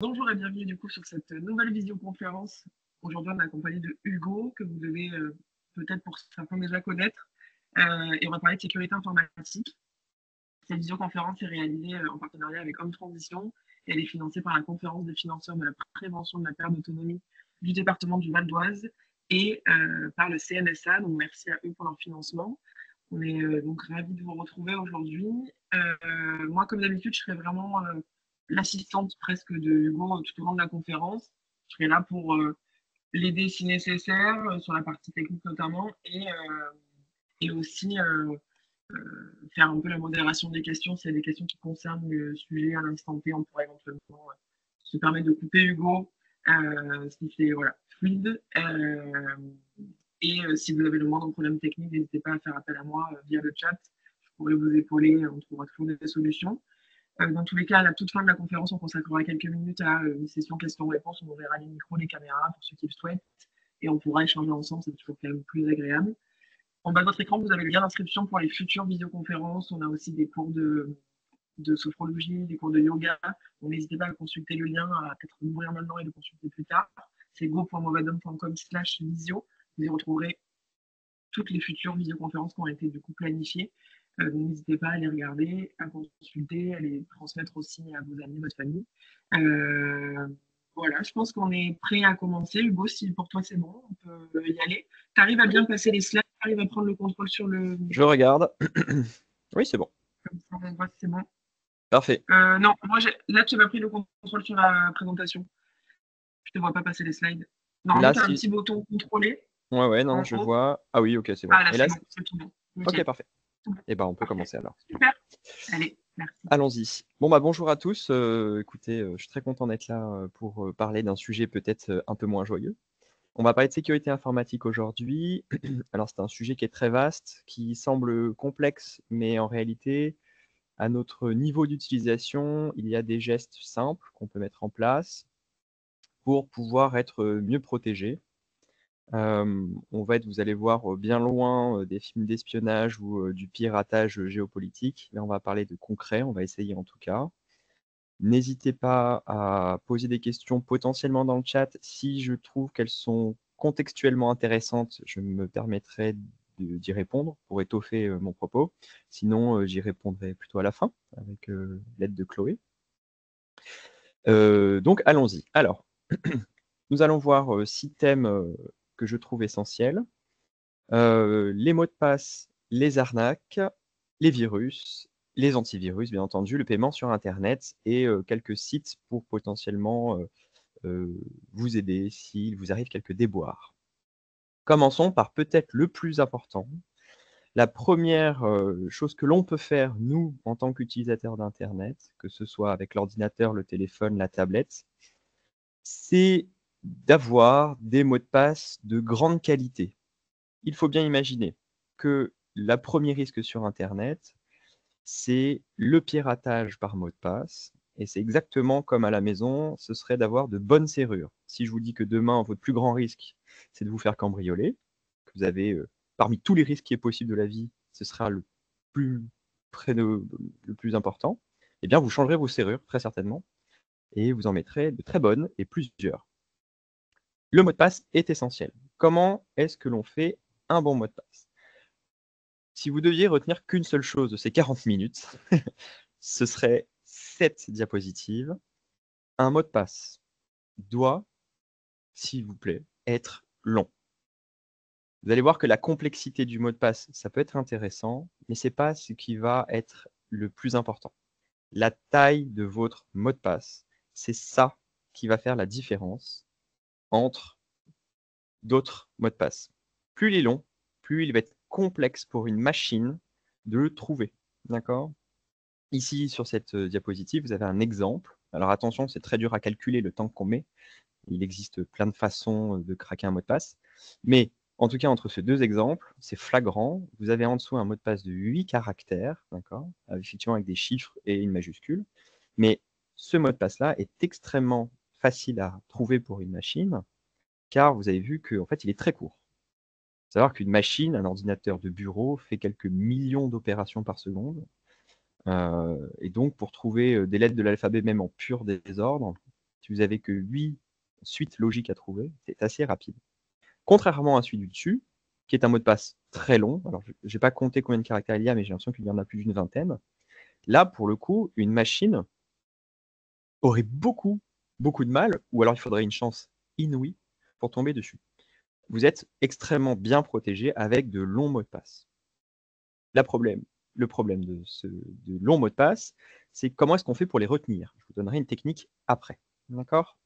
Bonjour et bienvenue du coup sur cette nouvelle visioconférence. Aujourd'hui, on est accompagné de Hugo, que vous devez peut-être pour certains déjà connaître. Et on va parler de sécurité informatique. Cette visioconférence est réalisée en partenariat avec Homme Transition et elle est financée par la conférence des financeurs de la prévention de la perte d'autonomie du département du Val d'Oise et par le CNSA. Donc merci à eux pour leur financement. On est donc ravis de vous retrouver aujourd'hui. Moi, comme d'habitude, je serai vraiment l'assistante presque de Hugo tout au long de la conférence. Je serai là pour l'aider si nécessaire, sur la partie technique notamment, et aussi faire un peu la modération des questions. S'il y a des questions qui concernent le sujet à l'instant T, on pourrait éventuellement se permettre de couper Hugo, si c'est voilà, fluide. Et si vous avez le moindre problème technique, n'hésitez pas à faire appel à moi via le chat. Je pourrais vous épauler, on trouvera toujours des solutions. Dans tous les cas, à la toute fin de la conférence, on consacrera quelques minutes à une session questions-réponses. On ouvrira les micros, les caméras pour ceux qui le souhaitent et on pourra échanger ensemble. C'est toujours quand même plus agréable. En bas de votre écran, vous avez le lien d'inscription pour les futures visioconférences. On a aussi des cours de sophrologie, des cours de yoga. Donc, n'hésitez pas à consulter le lien, à peut-être l'ouvrir maintenant et le consulter plus tard. C'est go.movadom.com/visio. Vous y retrouverez toutes les futures visioconférences qui ont été du coup planifiées. Donc n'hésitez pas à les regarder, à consulter, à les transmettre aussi à vos amis, votre famille. Voilà, je pense qu'on est prêt à commencer. Hugo, si pour toi c'est bon, on peut y aller. Tu arrives à bien passer les slides, tu arrives à prendre le contrôle sur le. Je regarde. Oui, c'est bon. Comme ça, on voit si c'est bon. Parfait. Non, moi là, tu m'as pris le contrôle sur la présentation. Je ne te vois pas passer les slides. Normalement, Là, tu as un si. petit bouton contrôler Ouais, non, en je haut. vois. Ah oui, ok, c'est bon. Ah, là, Et c'est là, bon, c'est tout bon. ok, Nickel. parfait. Tout bon. Eh ben, on peut Parfait. commencer alors. Super. Allez, merci. Allons-y. Bon, bah, bonjour à tous. Écoutez, je suis très content d'être là pour parler d'un sujet peut-être un peu moins joyeux. On va parler de sécurité informatique aujourd'hui. Alors, c'est un sujet qui est très vaste, qui semble complexe, mais en réalité, à notre niveau d'utilisation, il y a des gestes simples qu'on peut mettre en place pour pouvoir être mieux protégé. Vous allez voir bien loin des films d'espionnage ou du piratage géopolitique. Là, on va parler de concret, on va essayer en tout cas. N'hésitez pas à poser des questions potentiellement dans le chat. Si je trouve qu'elles sont contextuellement intéressantes, je me permettrai d'y répondre pour étoffer mon propos. Sinon, j'y répondrai plutôt à la fin avec l'aide de Chloé. Donc, allons-y. Alors, nous allons voir 6 thèmes que je trouve essentiels. Les mots de passe, les arnaques, les virus, les antivirus, bien entendu, le paiement sur internet et quelques sites pour potentiellement vous aider s'il vous arrive quelques déboires. Commençons par peut-être le plus important. La première chose que l'on peut faire, nous, en tant qu'utilisateurs d'internet, que ce soit avec l'ordinateur, le téléphone, la tablette, c'est d'avoir des mots de passe de grande qualité. Il faut bien imaginer que le premier risque sur internet, c'est le piratage par mot de passe. Et c'est exactement comme à la maison, ce serait d'avoir de bonnes serrures. Si je vous dis que demain, votre plus grand risque, c'est de vous faire cambrioler, que vous avez, parmi tous les risques qui est possible de la vie, ce sera plus, le plus important, eh bien, vous changerez vos serrures, très certainement, et vous en mettrez de très bonnes et plusieurs. Le mot de passe est essentiel. Comment est-ce que l'on fait un bon mot de passe? Si vous deviez retenir qu'une seule chose de ces 40 minutes, ce serait cette diapositive. Un mot de passe doit, s'il vous plaît, être long. Vous allez voir que la complexité du mot de passe, ça peut être intéressant, mais ce n'est pas ce qui va être le plus important. La taille de votre mot de passe, c'est ça qui va faire la différence entre d'autres mots de passe. Plus il est long, plus il va être complexe pour une machine de le trouver. D'accord? Ici, sur cette diapositive, vous avez un exemple. Alors attention, c'est très dur à calculer le temps qu'on met. Il existe plein de façons de craquer un mot de passe. Mais en tout cas, entre ces deux exemples, c'est flagrant. Vous avez en dessous un mot de passe de 8 caractères, d'accord, effectivement avec des chiffres et une majuscule. Mais ce mot de passe-là est extrêmement facile à trouver pour une machine, car vous avez vu qu'en fait, il est très court. Il faut savoir qu'une machine, un ordinateur de bureau, fait quelques millions d'opérations par seconde. Et donc, pour trouver des lettres de l'alphabet, même en pur désordre, Si vous avez que 8 suites logiques à trouver, c'est assez rapide. Contrairement à celui du dessus, qui est un mot de passe très long, alors je n'ai pas compté combien de caractères il y a, mais j'ai l'impression qu'il y en a plus d'une vingtaine. Là, pour le coup, une machine aurait beaucoup, beaucoup de mal, ou alors il faudrait une chance inouïe pour tomber dessus. Vous êtes extrêmement bien protégé avec de longs mots de passe. Le problème de longs mots de passe, c'est comment est-ce qu'on fait pour les retenir. Je vous donnerai une technique après. D'accord?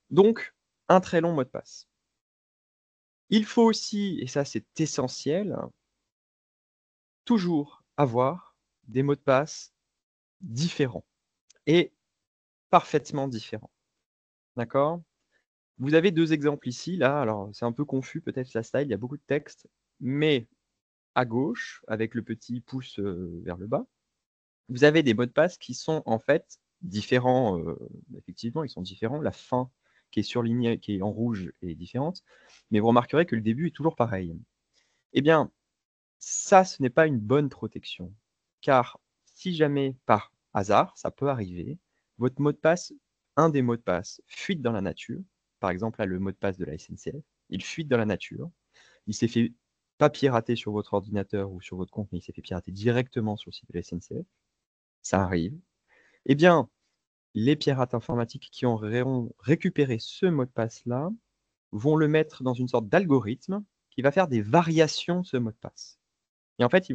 Donc, un très long mot de passe. Il faut aussi, et ça c'est essentiel, toujours avoir des mots de passe différents et parfaitement différents. D'accord? Vous avez 2 exemples ici, là, alors c'est un peu confus peut-être la slide, il y a beaucoup de texte, mais à gauche, avec le petit pouce vers le bas, vous avez des mots de passe qui sont en fait différents, effectivement, ils sont différents. La fin qui est surlignée, qui est en rouge est différente, mais vous remarquerez que le début est toujours pareil. Eh bien, ça, ce n'est pas une bonne protection, car si jamais par hasard, ça peut arriver, votre mot de passe, un des mots de passe fuite dans la nature, par exemple là, le mot de passe de la SNCF, il fuite dans la nature, il s'est fait pas pirater sur votre ordinateur ou sur votre compte, mais il s'est fait pirater directement sur le site de la SNCF, ça arrive. Eh bien, les pirates informatiques qui auront récupéré ce mot de passe-là vont le mettre dans une sorte d'algorithme qui va faire des variations de ce mot de passe. Et en fait,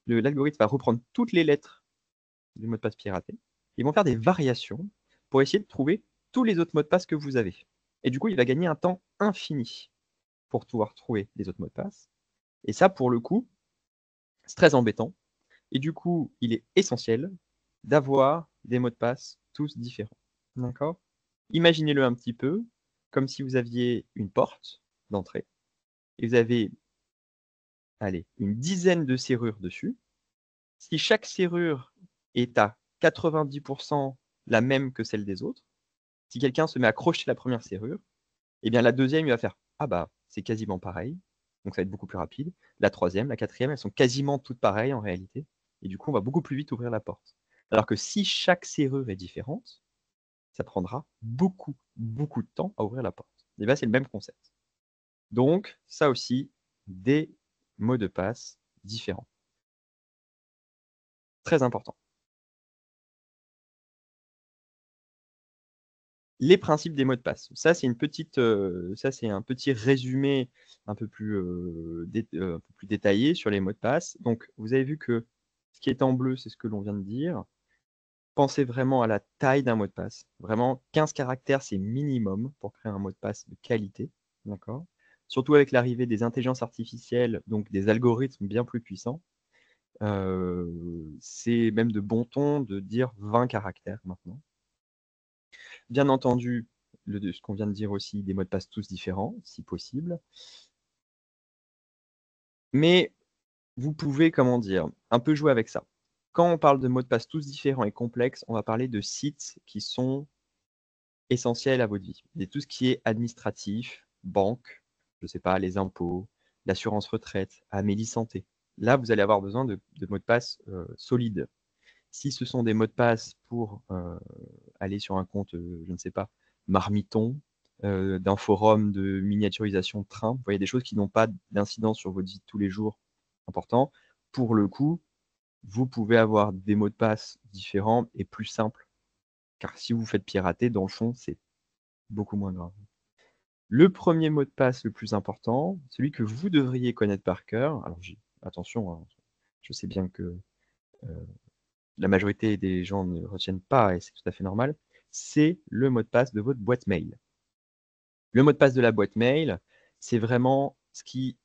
l'algorithme va reprendre toutes les lettres du mot de passe piraté. Ils vont faire des variations pour essayer de trouver tous les autres mots de passe que vous avez. Et du coup, il va gagner un temps infini pour pouvoir trouver les autres mots de passe. Et ça, pour le coup, c'est très embêtant. Et du coup, il est essentiel d'avoir des mots de passe tous différents. D'accord? Imaginez-le un petit peu comme si vous aviez une porte d'entrée et vous avez, allez, une dizaine de serrures dessus. Si chaque serrure est à 90% la même que celle des autres, si quelqu'un se met à crocheter la première serrure, eh bien la deuxième, il va faire ah bah c'est quasiment pareil, donc ça va être beaucoup plus rapide. La troisième, la quatrième, elles sont quasiment toutes pareilles en réalité, et du coup on va beaucoup plus vite ouvrir la porte. Alors que si chaque serrure est différente, ça prendra beaucoup, beaucoup de temps à ouvrir la porte. Et bien c'est le même concept. Donc ça aussi, des mots de passe différents. Très important. Les principes des mots de passe. Ça, c'est un petit résumé un peu plus détaillé sur les mots de passe. Donc, vous avez vu que ce qui est en bleu, c'est ce que l'on vient de dire. Pensez vraiment à la taille d'un mot de passe. Vraiment, 15 caractères, c'est minimum pour créer un mot de passe de qualité. D'accord? Surtout avec l'arrivée des intelligences artificielles, donc des algorithmes bien plus puissants. C'est même de bon ton de dire 20 caractères maintenant. Bien entendu, ce qu'on vient de dire aussi, des mots de passe tous différents, si possible. Mais vous pouvez, comment dire, un peu jouer avec ça. Quand on parle de mots de passe tous différents et complexes, on va parler de sites qui sont essentiels à votre vie. Et tout ce qui est administratif, banque, je ne sais pas, les impôts, l'assurance retraite, Amélie Santé. Là, vous allez avoir besoin de mots de passe solides. Si ce sont des mots de passe pour aller sur un compte, je ne sais pas, Marmiton, d'un forum de miniaturisation de train, vous voyez des choses qui n'ont pas d'incidence sur votre vie de tous les jours important. Pour le coup, vous pouvez avoir des mots de passe différents et plus simples. Car si vous faites pirater, dans le fond, c'est beaucoup moins grave. Le premier mot de passe le plus important, celui que vous devriez connaître par cœur, alors attention, hein, je sais bien que la majorité des gens ne retiennent pas, et c'est tout à fait normal, c'est le mot de passe de votre boîte mail. Le mot de passe de la boîte mail, c'est vraiment ce qui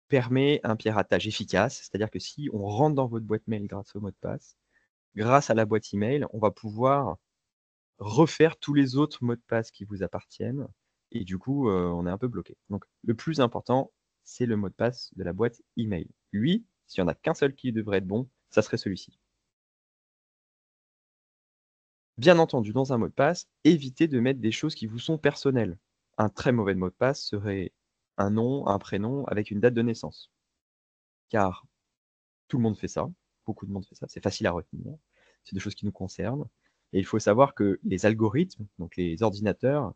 permet un piratage efficace, c'est-à-dire que si on rentre dans votre boîte mail grâce au mot de passe, grâce à la boîte email, on va pouvoir refaire tous les autres mots de passe qui vous appartiennent, et du coup, on est un peu bloqué. Donc, le plus important, c'est le mot de passe de la boîte email. Lui, s'il n'y en a qu'un seul qui devrait être bon, ça serait celui-ci. Bien entendu, dans un mot de passe, évitez de mettre des choses qui vous sont personnelles. Un très mauvais mot de passe serait un nom, un prénom avec une date de naissance. Car tout le monde fait ça, beaucoup de monde fait ça, c'est facile à retenir, c'est des choses qui nous concernent. Et il faut savoir que les algorithmes, donc les ordinateurs,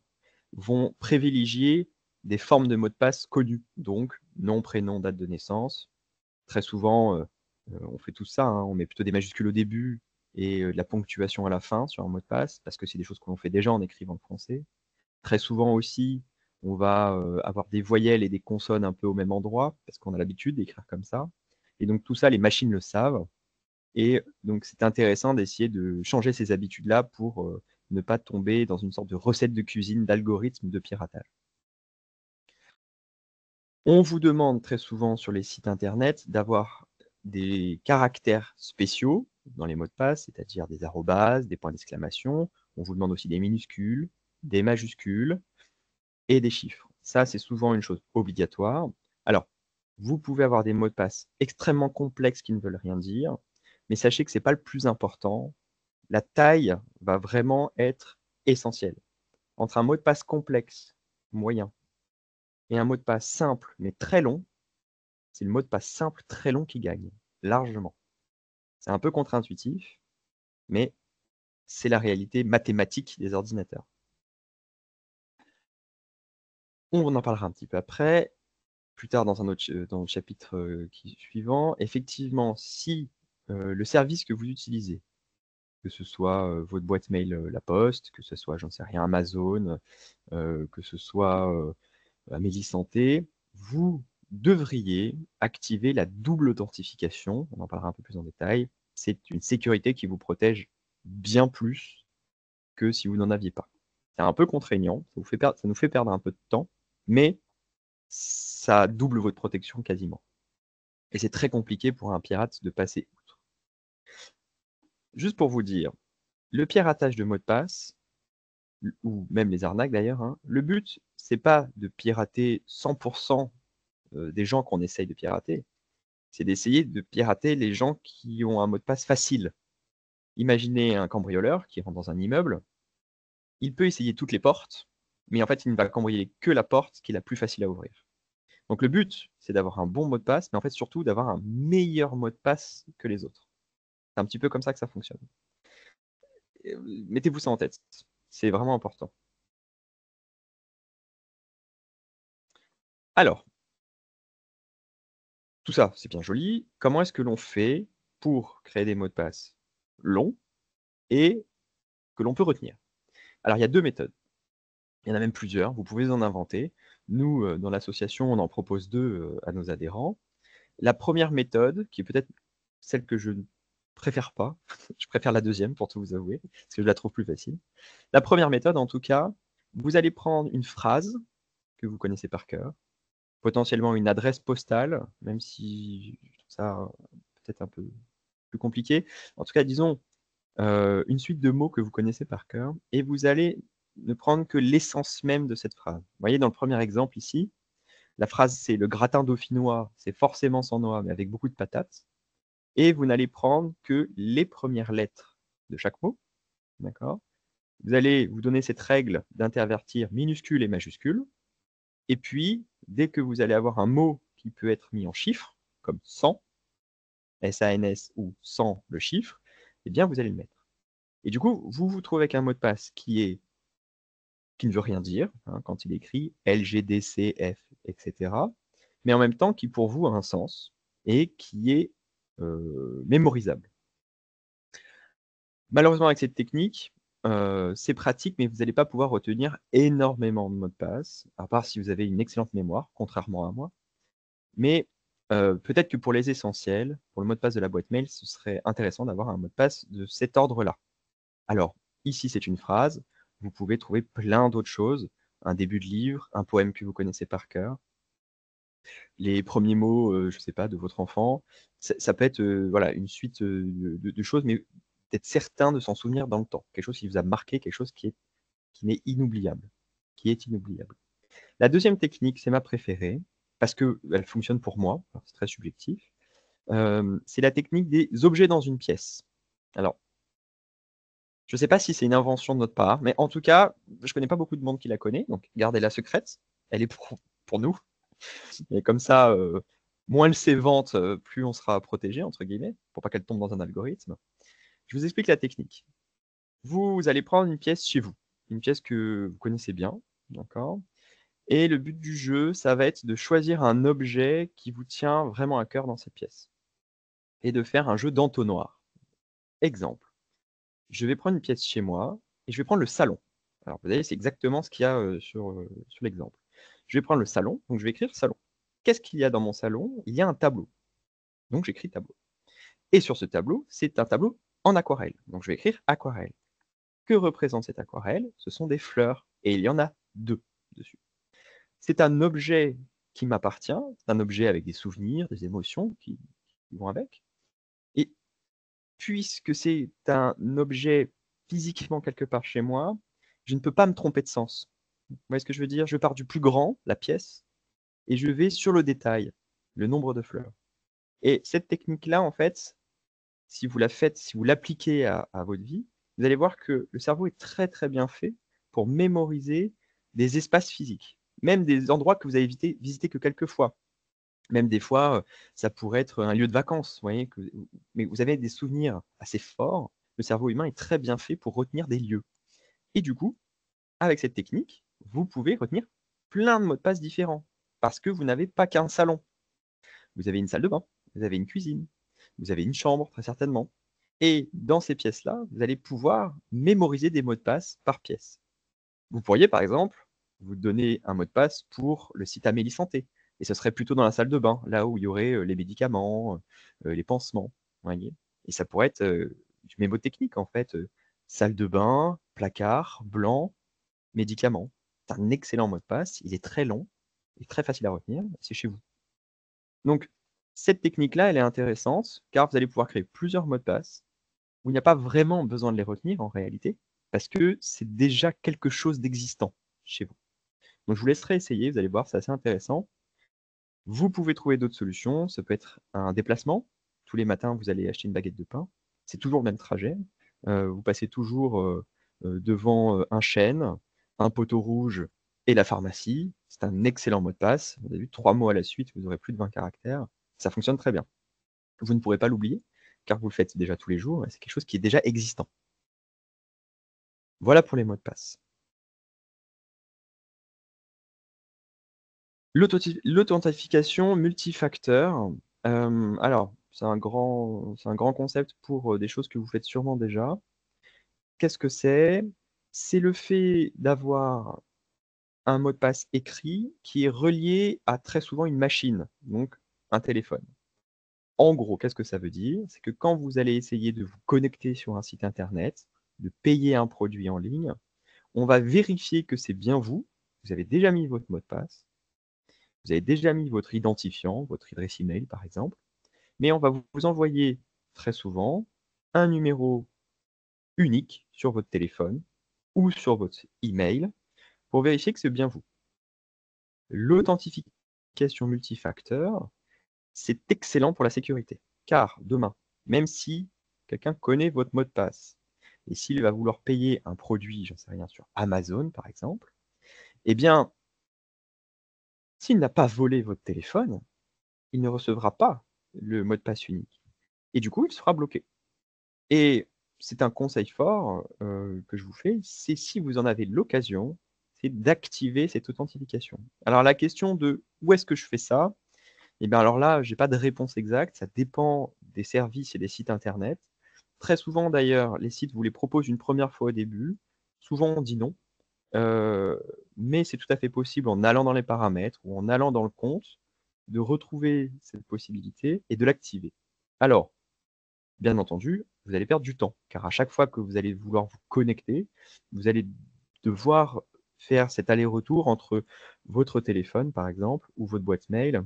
vont privilégier des formes de mots de passe connues, donc nom, prénom, date de naissance. Très souvent, on fait tout ça, hein, on met plutôt des majuscules au début et de la ponctuation à la fin sur un mot de passe, parce que c'est des choses que l'on fait déjà en écrivant le français. Très souvent aussi, on va avoir des voyelles et des consonnes un peu au même endroit, parce qu'on a l'habitude d'écrire comme ça. Et donc tout ça, les machines le savent. Et donc c'est intéressant d'essayer de changer ces habitudes-là pour ne pas tomber dans une sorte de recette de cuisine, d'algorithme de piratage. On vous demande très souvent sur les sites internet d'avoir des caractères spéciaux dans les mots de passe, c'est-à-dire des arrobases, des points d'exclamation. On vous demande aussi des minuscules, des majuscules et des chiffres. Ça, c'est souvent une chose obligatoire. Alors, vous pouvez avoir des mots de passe extrêmement complexes qui ne veulent rien dire, mais sachez que ce n'est pas le plus important. La taille va vraiment être essentielle. Entre un mot de passe complexe, moyen, et un mot de passe simple mais très long, c'est le mot de passe simple très long qui gagne, largement. C'est un peu contre-intuitif, mais c'est la réalité mathématique des ordinateurs. On en parlera un petit peu après, plus tard dans le chapitre suivant. Effectivement, si le service que vous utilisez, que ce soit votre boîte mail La Poste, que ce soit, j'en sais rien, Amazon, que ce soit Amélie Santé, vous devriez activer la double authentification. On en parlera un peu plus en détail. C'est une sécurité qui vous protège bien plus que si vous n'en aviez pas. C'est un peu contraignant, ça nous fait perdre un peu de temps, mais ça double votre protection quasiment. Et c'est très compliqué pour un pirate de passer outre. Juste pour vous dire, le piratage de mots de passe, ou même les arnaques d'ailleurs, hein, le but, c'est pas de pirater 100% des gens qu'on essaye de pirater, c'est d'essayer de pirater les gens qui ont un mot de passe facile. Imaginez un cambrioleur qui rentre dans un immeuble, il peut essayer toutes les portes, mais en fait, il ne va cambrioler que la porte qui est la plus facile à ouvrir. Donc le but, c'est d'avoir un bon mot de passe, mais en fait surtout d'avoir un meilleur mot de passe que les autres. C'est un petit peu comme ça que ça fonctionne. Mettez-vous ça en tête, c'est vraiment important. Alors, tout ça, c'est bien joli. Comment est-ce que l'on fait pour créer des mots de passe longs et que l'on peut retenir? Alors, il y a deux méthodes. Il y en a même plusieurs, vous pouvez en inventer. Nous, dans l'association, on en propose deux à nos adhérents. La première méthode, qui est peut-être celle que je ne préfère pas, je préfère la deuxième pour tout vous avouer, parce que je la trouve plus facile. La première méthode, en tout cas, vous allez prendre une phrase que vous connaissez par cœur, potentiellement une adresse postale, même si je trouve ça peut-être un peu plus compliqué. En tout cas, disons, une suite de mots que vous connaissez par cœur, et vous allez ne prendre que l'essence même de cette phrase. Vous voyez, dans le premier exemple ici, la phrase c'est le gratin dauphinois, c'est forcément sans noix, mais avec beaucoup de patates. Et vous n'allez prendre que les premières lettres de chaque mot. D'accord? Vous allez vous donner cette règle d'intervertir minuscules et majuscules. Et puis, dès que vous allez avoir un mot qui peut être mis en chiffres, comme 100, S-A-N-S ou 100 le chiffre, eh bien, vous allez le mettre. Et du coup, vous vous trouvez avec un mot de passe qui ne veut rien dire, hein, quand il écrit LGDCF, etc. Mais en même temps qui pour vous a un sens et qui est mémorisable. Malheureusement, avec cette technique, c'est pratique, mais vous n'allez pas pouvoir retenir énormément de mots de passe, à part si vous avez une excellente mémoire, contrairement à moi. Mais peut-être que pour les essentiels, pour le mot de passe de la boîte mail, ce serait intéressant d'avoir un mot de passe de cet ordre-là. Alors, ici, c'est une phrase. Vous pouvez trouver plein d'autres choses. Un début de livre, un poème que vous connaissez par cœur, les premiers mots, je ne sais pas, de votre enfant. Ça peut être voilà, une suite de choses, mais d'être certain de s'en souvenir dans le temps. Quelque chose qui vous a marqué, quelque chose qui n'est inoubliable. Qui est inoubliable. La deuxième technique, c'est ma préférée, parce qu'elle fonctionne pour moi, c'est très subjectif. C'est la technique des objets dans une pièce. Alors, je ne sais pas si c'est une invention de notre part, mais en tout cas, je ne connais pas beaucoup de monde qui la connaît, donc gardez-la secrète. Elle est pour nous. Et comme ça, moins elle s'évente, plus on sera protégé, entre guillemets, pour pas qu'elle tombe dans un algorithme. Je vous explique la technique. Vous allez prendre une pièce chez vous, une pièce que vous connaissez bien, d'accord? Et le but du jeu, ça va être de choisir un objet qui vous tient vraiment à cœur dans cette pièce et de faire un jeu d'entonnoir. Exemple, je vais prendre une pièce chez moi et je vais prendre le salon. Alors vous voyez, c'est exactement ce qu'il y a, sur l'exemple. Je vais prendre le salon, donc je vais écrire salon. Qu'est-ce qu'il y a dans mon salon? Il y a un tableau, donc j'écris tableau. Et sur ce tableau, c'est un tableau en aquarelle, donc je vais écrire aquarelle. Que représente cette aquarelle? Ce sont des fleurs et il y en a 2 dessus. C'est un objet qui m'appartient, c'est un objet avec des souvenirs, des émotions qui vont avec. Et puisque c'est un objet physiquement quelque part chez moi, je ne peux pas me tromper de sens. Vous voyez ce que je veux dire? Je pars du plus grand, la pièce, et je vais sur le détail, le nombre de fleurs. Et cette technique-là, en fait, si vous la faites, si vous l'appliquez à votre vie, vous allez voir que le cerveau est très très bien fait pour mémoriser des espaces physiques, même des endroits que vous avez visité que quelques fois. Même des fois, ça pourrait être un lieu de vacances, vous voyez, mais vous avez des souvenirs assez forts. Le cerveau humain est très bien fait pour retenir des lieux. Et du coup, avec cette technique, vous pouvez retenir plein de mots de passe différents parce que vous n'avez pas qu'un salon. Vous avez une salle de bain, vous avez une cuisine, vous avez une chambre, très certainement. Et dans ces pièces-là, vous allez pouvoir mémoriser des mots de passe par pièce. Vous pourriez, par exemple, vous donner un mot de passe pour le site Amélie Santé. Et ce serait plutôt dans la salle de bain, là où il y aurait les médicaments, les pansements. Voyez. Et ça pourrait être du mémotechnique, en fait. Salle de bain, placard, blanc, médicaments. C'est un excellent mot de passe. Il est très long et très facile à retenir. C'est chez vous. Donc, cette technique-là, elle est intéressante car vous allez pouvoir créer plusieurs mots de passe où il n'y a pas vraiment besoin de les retenir en réalité parce que c'est déjà quelque chose d'existant chez vous. Donc, je vous laisserai essayer, vous allez voir, c'est assez intéressant. Vous pouvez trouver d'autres solutions, ça peut être un déplacement. Tous les matins, vous allez acheter une baguette de pain. C'est toujours le même trajet. Vous passez toujours devant un chêne, un poteau rouge et la pharmacie. C'est un excellent mot de passe. Vous avez vu, 3 mots à la suite, vous aurez plus de 20 caractères. Ça fonctionne très bien. Vous ne pourrez pas l'oublier, car vous le faites déjà tous les jours et c'est quelque chose qui est déjà existant. Voilà pour les mots de passe. L'authentification multifacteur, alors c'est un grand concept pour, des choses que vous faites sûrement déjà. Qu'est-ce que c'est? C'est le fait d'avoir un mot de passe écrit qui est relié à très souvent une machine, donc un téléphone. En gros, qu'est-ce que ça veut dire? C'est que quand vous allez essayer de vous connecter sur un site internet, de payer un produit en ligne, on va vérifier que c'est bien vous. Vous avez déjà mis votre mot de passe. Vous avez déjà mis votre identifiant, votre adresse email par exemple, mais on va vous envoyer très souvent un numéro unique sur votre téléphone ou sur votre email pour vérifier que c'est bien vous. L'authentification multifacteur, c'est excellent pour la sécurité, car demain, même si quelqu'un connaît votre mot de passe et s'il va vouloir payer un produit, j'en sais rien, sur Amazon par exemple, eh bien, s'il n'a pas volé votre téléphone, il ne recevra pas le mot de passe unique et du coup, il sera bloqué. Et c'est un conseil fort, que je vous fais, c'est si vous en avez l'occasion, c'est d'activer cette authentification. Alors la question de: «Où est-ce que je fais ça?» et bien alors là, j'ai pas de réponse exacte, ça dépend des services et des sites internet. Très souvent d'ailleurs, les sites vous les proposent une première fois au début, souvent on dit non, heu, mais c'est tout à fait possible en allant dans les paramètres ou en allant dans le compte, de retrouver cette possibilité et de l'activer. Alors, bien entendu, vous allez perdre du temps, car à chaque fois que vous allez vouloir vous connecter, vous allez devoir faire cet aller-retour entre votre téléphone, par exemple, ou votre boîte mail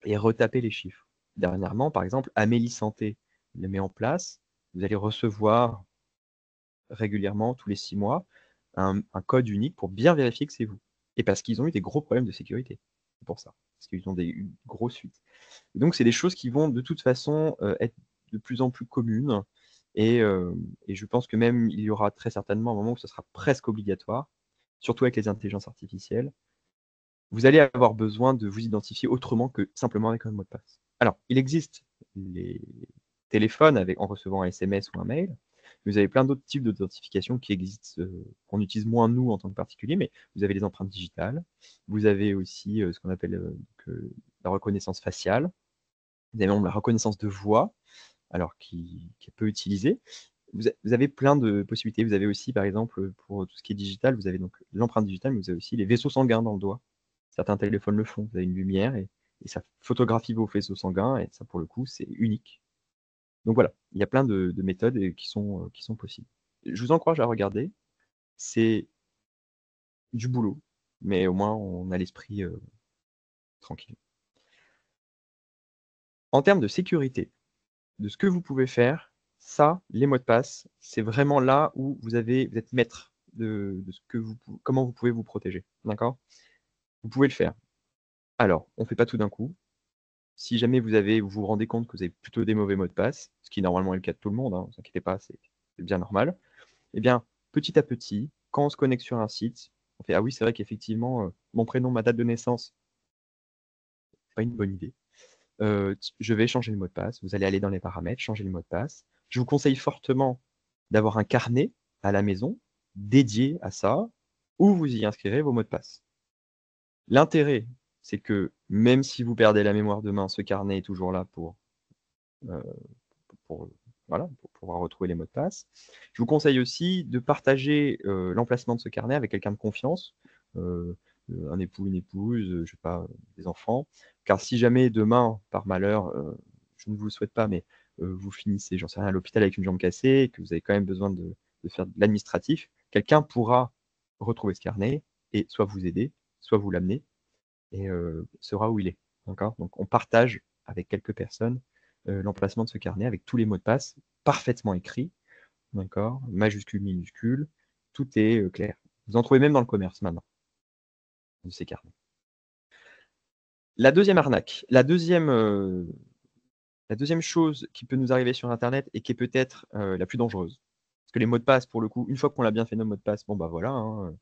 et retaper les chiffres. Dernièrement, par exemple, Amélie Santé le met en place. Vous allez recevoir régulièrement, tous les 6 mois, un code unique pour bien vérifier que c'est vous. Et parce qu'ils ont eu des gros problèmes de sécurité. C'est pour ça. Parce qu'ils ont une grosse fuite. Donc, c'est des choses qui vont de toute façon être de plus en plus communes. Et je pense que même il y aura très certainement un moment où ce sera presque obligatoire, surtout avec les intelligences artificielles. Vous allez avoir besoin de vous identifier autrement que simplement avec un mot de passe. Alors, il existe les téléphones avec, en recevant un SMS ou un mail, Vous avez plein d'autres types d'authentification qui existent, qu'on utilise moins nous en tant que particulier, mais vous avez les empreintes digitales. Vous avez aussi ce qu'on appelle la reconnaissance faciale. Vous avez même la reconnaissance de voix, alors qui est peu utilisée. Vous avez plein de possibilités. Vous avez aussi, par exemple, pour tout ce qui est digital, vous avez donc l'empreinte digitale, mais vous avez aussi les vaisseaux sanguins dans le doigt. Certains téléphones le font. Vous avez une lumière et ça photographie vos vaisseaux sanguins et ça, pour le coup, c'est unique. Donc voilà, il y a plein de méthodes qui sont possibles. Je vous encourage à regarder. C'est du boulot, mais au moins on a l'esprit tranquille. En termes de sécurité, de ce que vous pouvez faire, ça, les mots de passe, c'est vraiment là où vous êtes maître de ce que comment vous pouvez vous protéger. D'accord? Vous pouvez le faire. Alors, on ne fait pas tout d'un coup. Si jamais vous vous rendez compte que vous avez plutôt des mauvais mots de passe, ce qui normalement est le cas de tout le monde, ne vous inquiétez pas, c'est bien normal. Eh bien, petit à petit, quand on se connecte sur un site, on fait: «Ah oui, c'est vrai qu'effectivement, mon prénom, ma date de naissance, c'est pas une bonne idée. Je vais changer le mot de passe». Vous allez aller dans les paramètres, changer le mot de passe. Je vous conseille fortement d'avoir un carnet à la maison dédié à ça, où vous y inscrirez vos mots de passe. L'intérêt, c'est que même si vous perdez la mémoire demain, ce carnet est toujours là heu, pour, voilà, pour pouvoir retrouver les mots de passe. Je vous conseille aussi de partager, l'emplacement de ce carnet avec quelqu'un de confiance, heu un époux, une épouse, je sais pas, des enfants. Car si jamais demain, par malheur, je ne vous le souhaite pas, mais, vous finissez, j'en sais rien, à l'hôpital avec une jambe cassée et que vous avez quand même besoin de faire de l'administratif, quelqu'un pourra retrouver ce carnet et soit vous aider, soit vous l'amener et saura où il est. D'accord? Donc on partage avec quelques personnes, l'emplacement de ce carnet avec tous les mots de passe parfaitement écrits, d'accord? Majuscules, minuscules, tout est, clair. Vous en trouvez même dans le commerce maintenant, de ces carnets. La deuxième arnaque, la deuxième chose qui peut nous arriver sur internet et qui est peut-être, la plus dangereuse. Parce que les mots de passe, pour le coup, une fois qu'on a bien fait nos mots de passe, bon bah voilà, hein,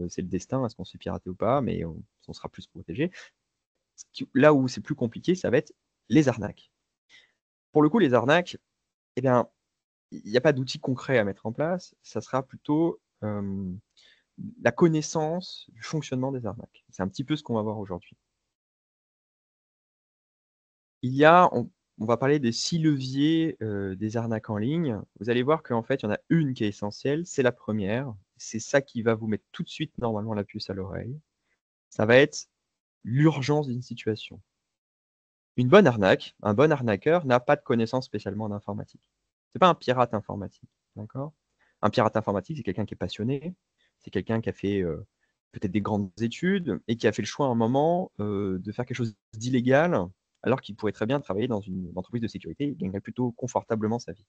c'est le destin, est-ce qu'on se fait pirater ou pas? Mais on sera plus protégé. Là où c'est plus compliqué, ça va être les arnaques. Pour le coup, les arnaques, eh bien, il n'y a pas d'outils concrets à mettre en place. Ça sera plutôt la connaissance du fonctionnement des arnaques. C'est un petit peu ce qu'on va voir aujourd'hui. Il y a, on va parler des 6 leviers des arnaques en ligne. Vous allez voir qu'en fait, il y en a une qui est essentielle, c'est la première. C'est ça qui va vous mettre tout de suite normalement la puce à l'oreille. Ça va être l'urgence d'une situation. Une bonne arnaque, un bon arnaqueur n'a pas de connaissances spécialement en informatique. C'est pas un pirate informatique, d'accord? Un pirate informatique, c'est quelqu'un qui est passionné, c'est quelqu'un qui a fait, peut-être des grandes études et qui a fait le choix à un moment, de faire quelque chose d'illégal, alors qu'il pourrait très bien travailler dans une entreprise de sécurité, il gagnerait plutôt confortablement sa vie.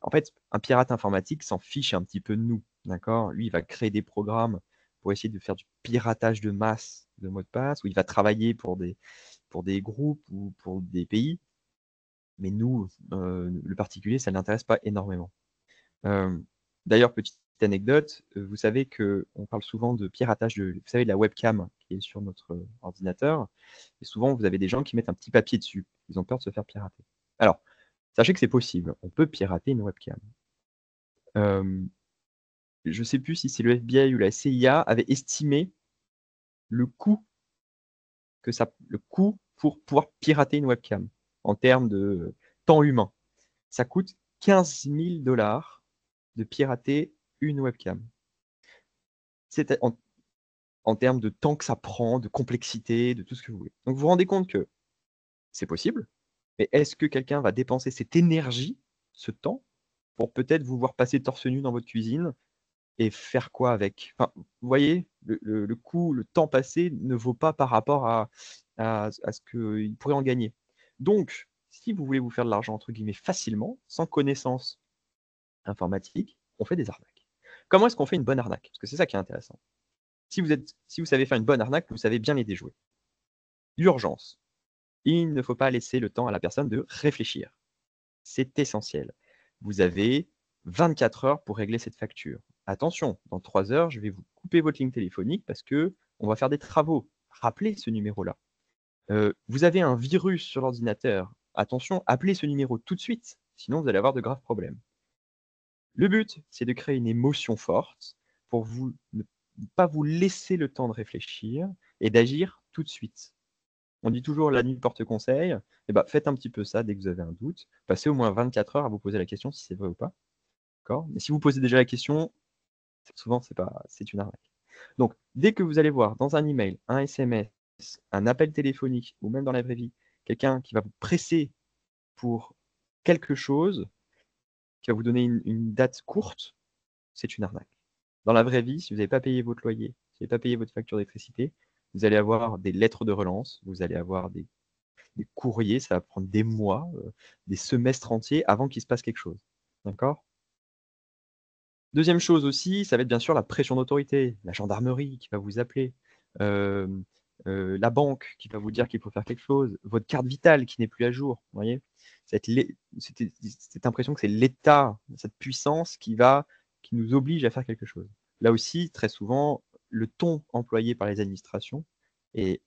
En fait, un pirate informatique s'en fiche un petit peu de nous, d'accord? Lui, il va créer des programmes pour essayer de faire du piratage de masse de mots de passe, ou il va travailler pour des groupes ou pour des pays, mais nous, le particulier, ça ne l'intéresse pas énormément. D'ailleurs, petite anecdote, vous savez qu'on parle souvent de piratage vous savez, de la webcam qui est sur notre ordinateur et souvent, vous avez des gens qui mettent un petit papier dessus. Ils ont peur de se faire pirater. Alors, sachez que c'est possible, on peut pirater une webcam. Je ne sais plus si c'est le FBI ou la CIA avait estimé le coût le coût pour pouvoir pirater une webcam en termes de temps humain. Ça coûte 15 000 de pirater une webcam. C'est en termes de temps que ça prend, de complexité, de tout ce que vous voulez. Donc vous vous rendez compte que c'est possible, mais est-ce que quelqu'un va dépenser cette énergie, ce temps, pour peut-être vous voir passer torse nu dans votre cuisine et faire quoi avec? Enfin, vous voyez, le coût, le temps passé ne vaut pas par rapport à ce qu'il pourrait en gagner. Donc, si vous voulez vous faire de l'argent entre guillemets «facilement», sans connaissance informatique, on fait des arnaques. Comment est-ce qu'on fait une bonne arnaque? Parce que c'est ça qui est intéressant. Si vous savez faire une bonne arnaque, vous savez bien les déjouer. L'urgence. Il ne faut pas laisser le temps à la personne de réfléchir. C'est essentiel. Vous avez 24 heures pour régler cette facture. Attention, dans 3 heures, je vais vous couper votre ligne téléphonique parce qu'on va faire des travaux. Rappelez ce numéro-là. Vous avez un virus sur l'ordinateur. Attention, appelez ce numéro tout de suite, sinon vous allez avoir de graves problèmes. Le but, c'est de créer une émotion forte pour ne pas vous laisser le temps de réfléchir et d'agir tout de suite. On dit toujours la nuit porte conseil. Eh ben, faites un petit peu ça dès que vous avez un doute. Passez au moins 24 heures à vous poser la question si c'est vrai ou pas. Mais si vous posez déjà la question, souvent c'est une arnaque. Donc, dès que vous allez voir dans un email, un SMS, un appel téléphonique ou même dans la vraie vie, quelqu'un qui va vous presser pour quelque chose, qui va vous donner une date courte, c'est une arnaque. Dans la vraie vie, si vous n'avez pas payé votre loyer, si vous n'avez pas payé votre facture d'électricité, vous allez avoir des lettres de relance, vous allez avoir des courriers, ça va prendre des mois, des semestres entiers avant qu'il se passe quelque chose. D'accord? Deuxième chose aussi, ça va être bien sûr la pression d'autorité, la gendarmerie qui va vous appeler, la banque qui va vous dire qu'il faut faire quelque chose, votre carte vitale qui n'est plus à jour, vous voyez? Cette impression que c'est l'État, cette puissance qui nous oblige à faire quelque chose. Là aussi, très souvent, le ton employé par les administrations est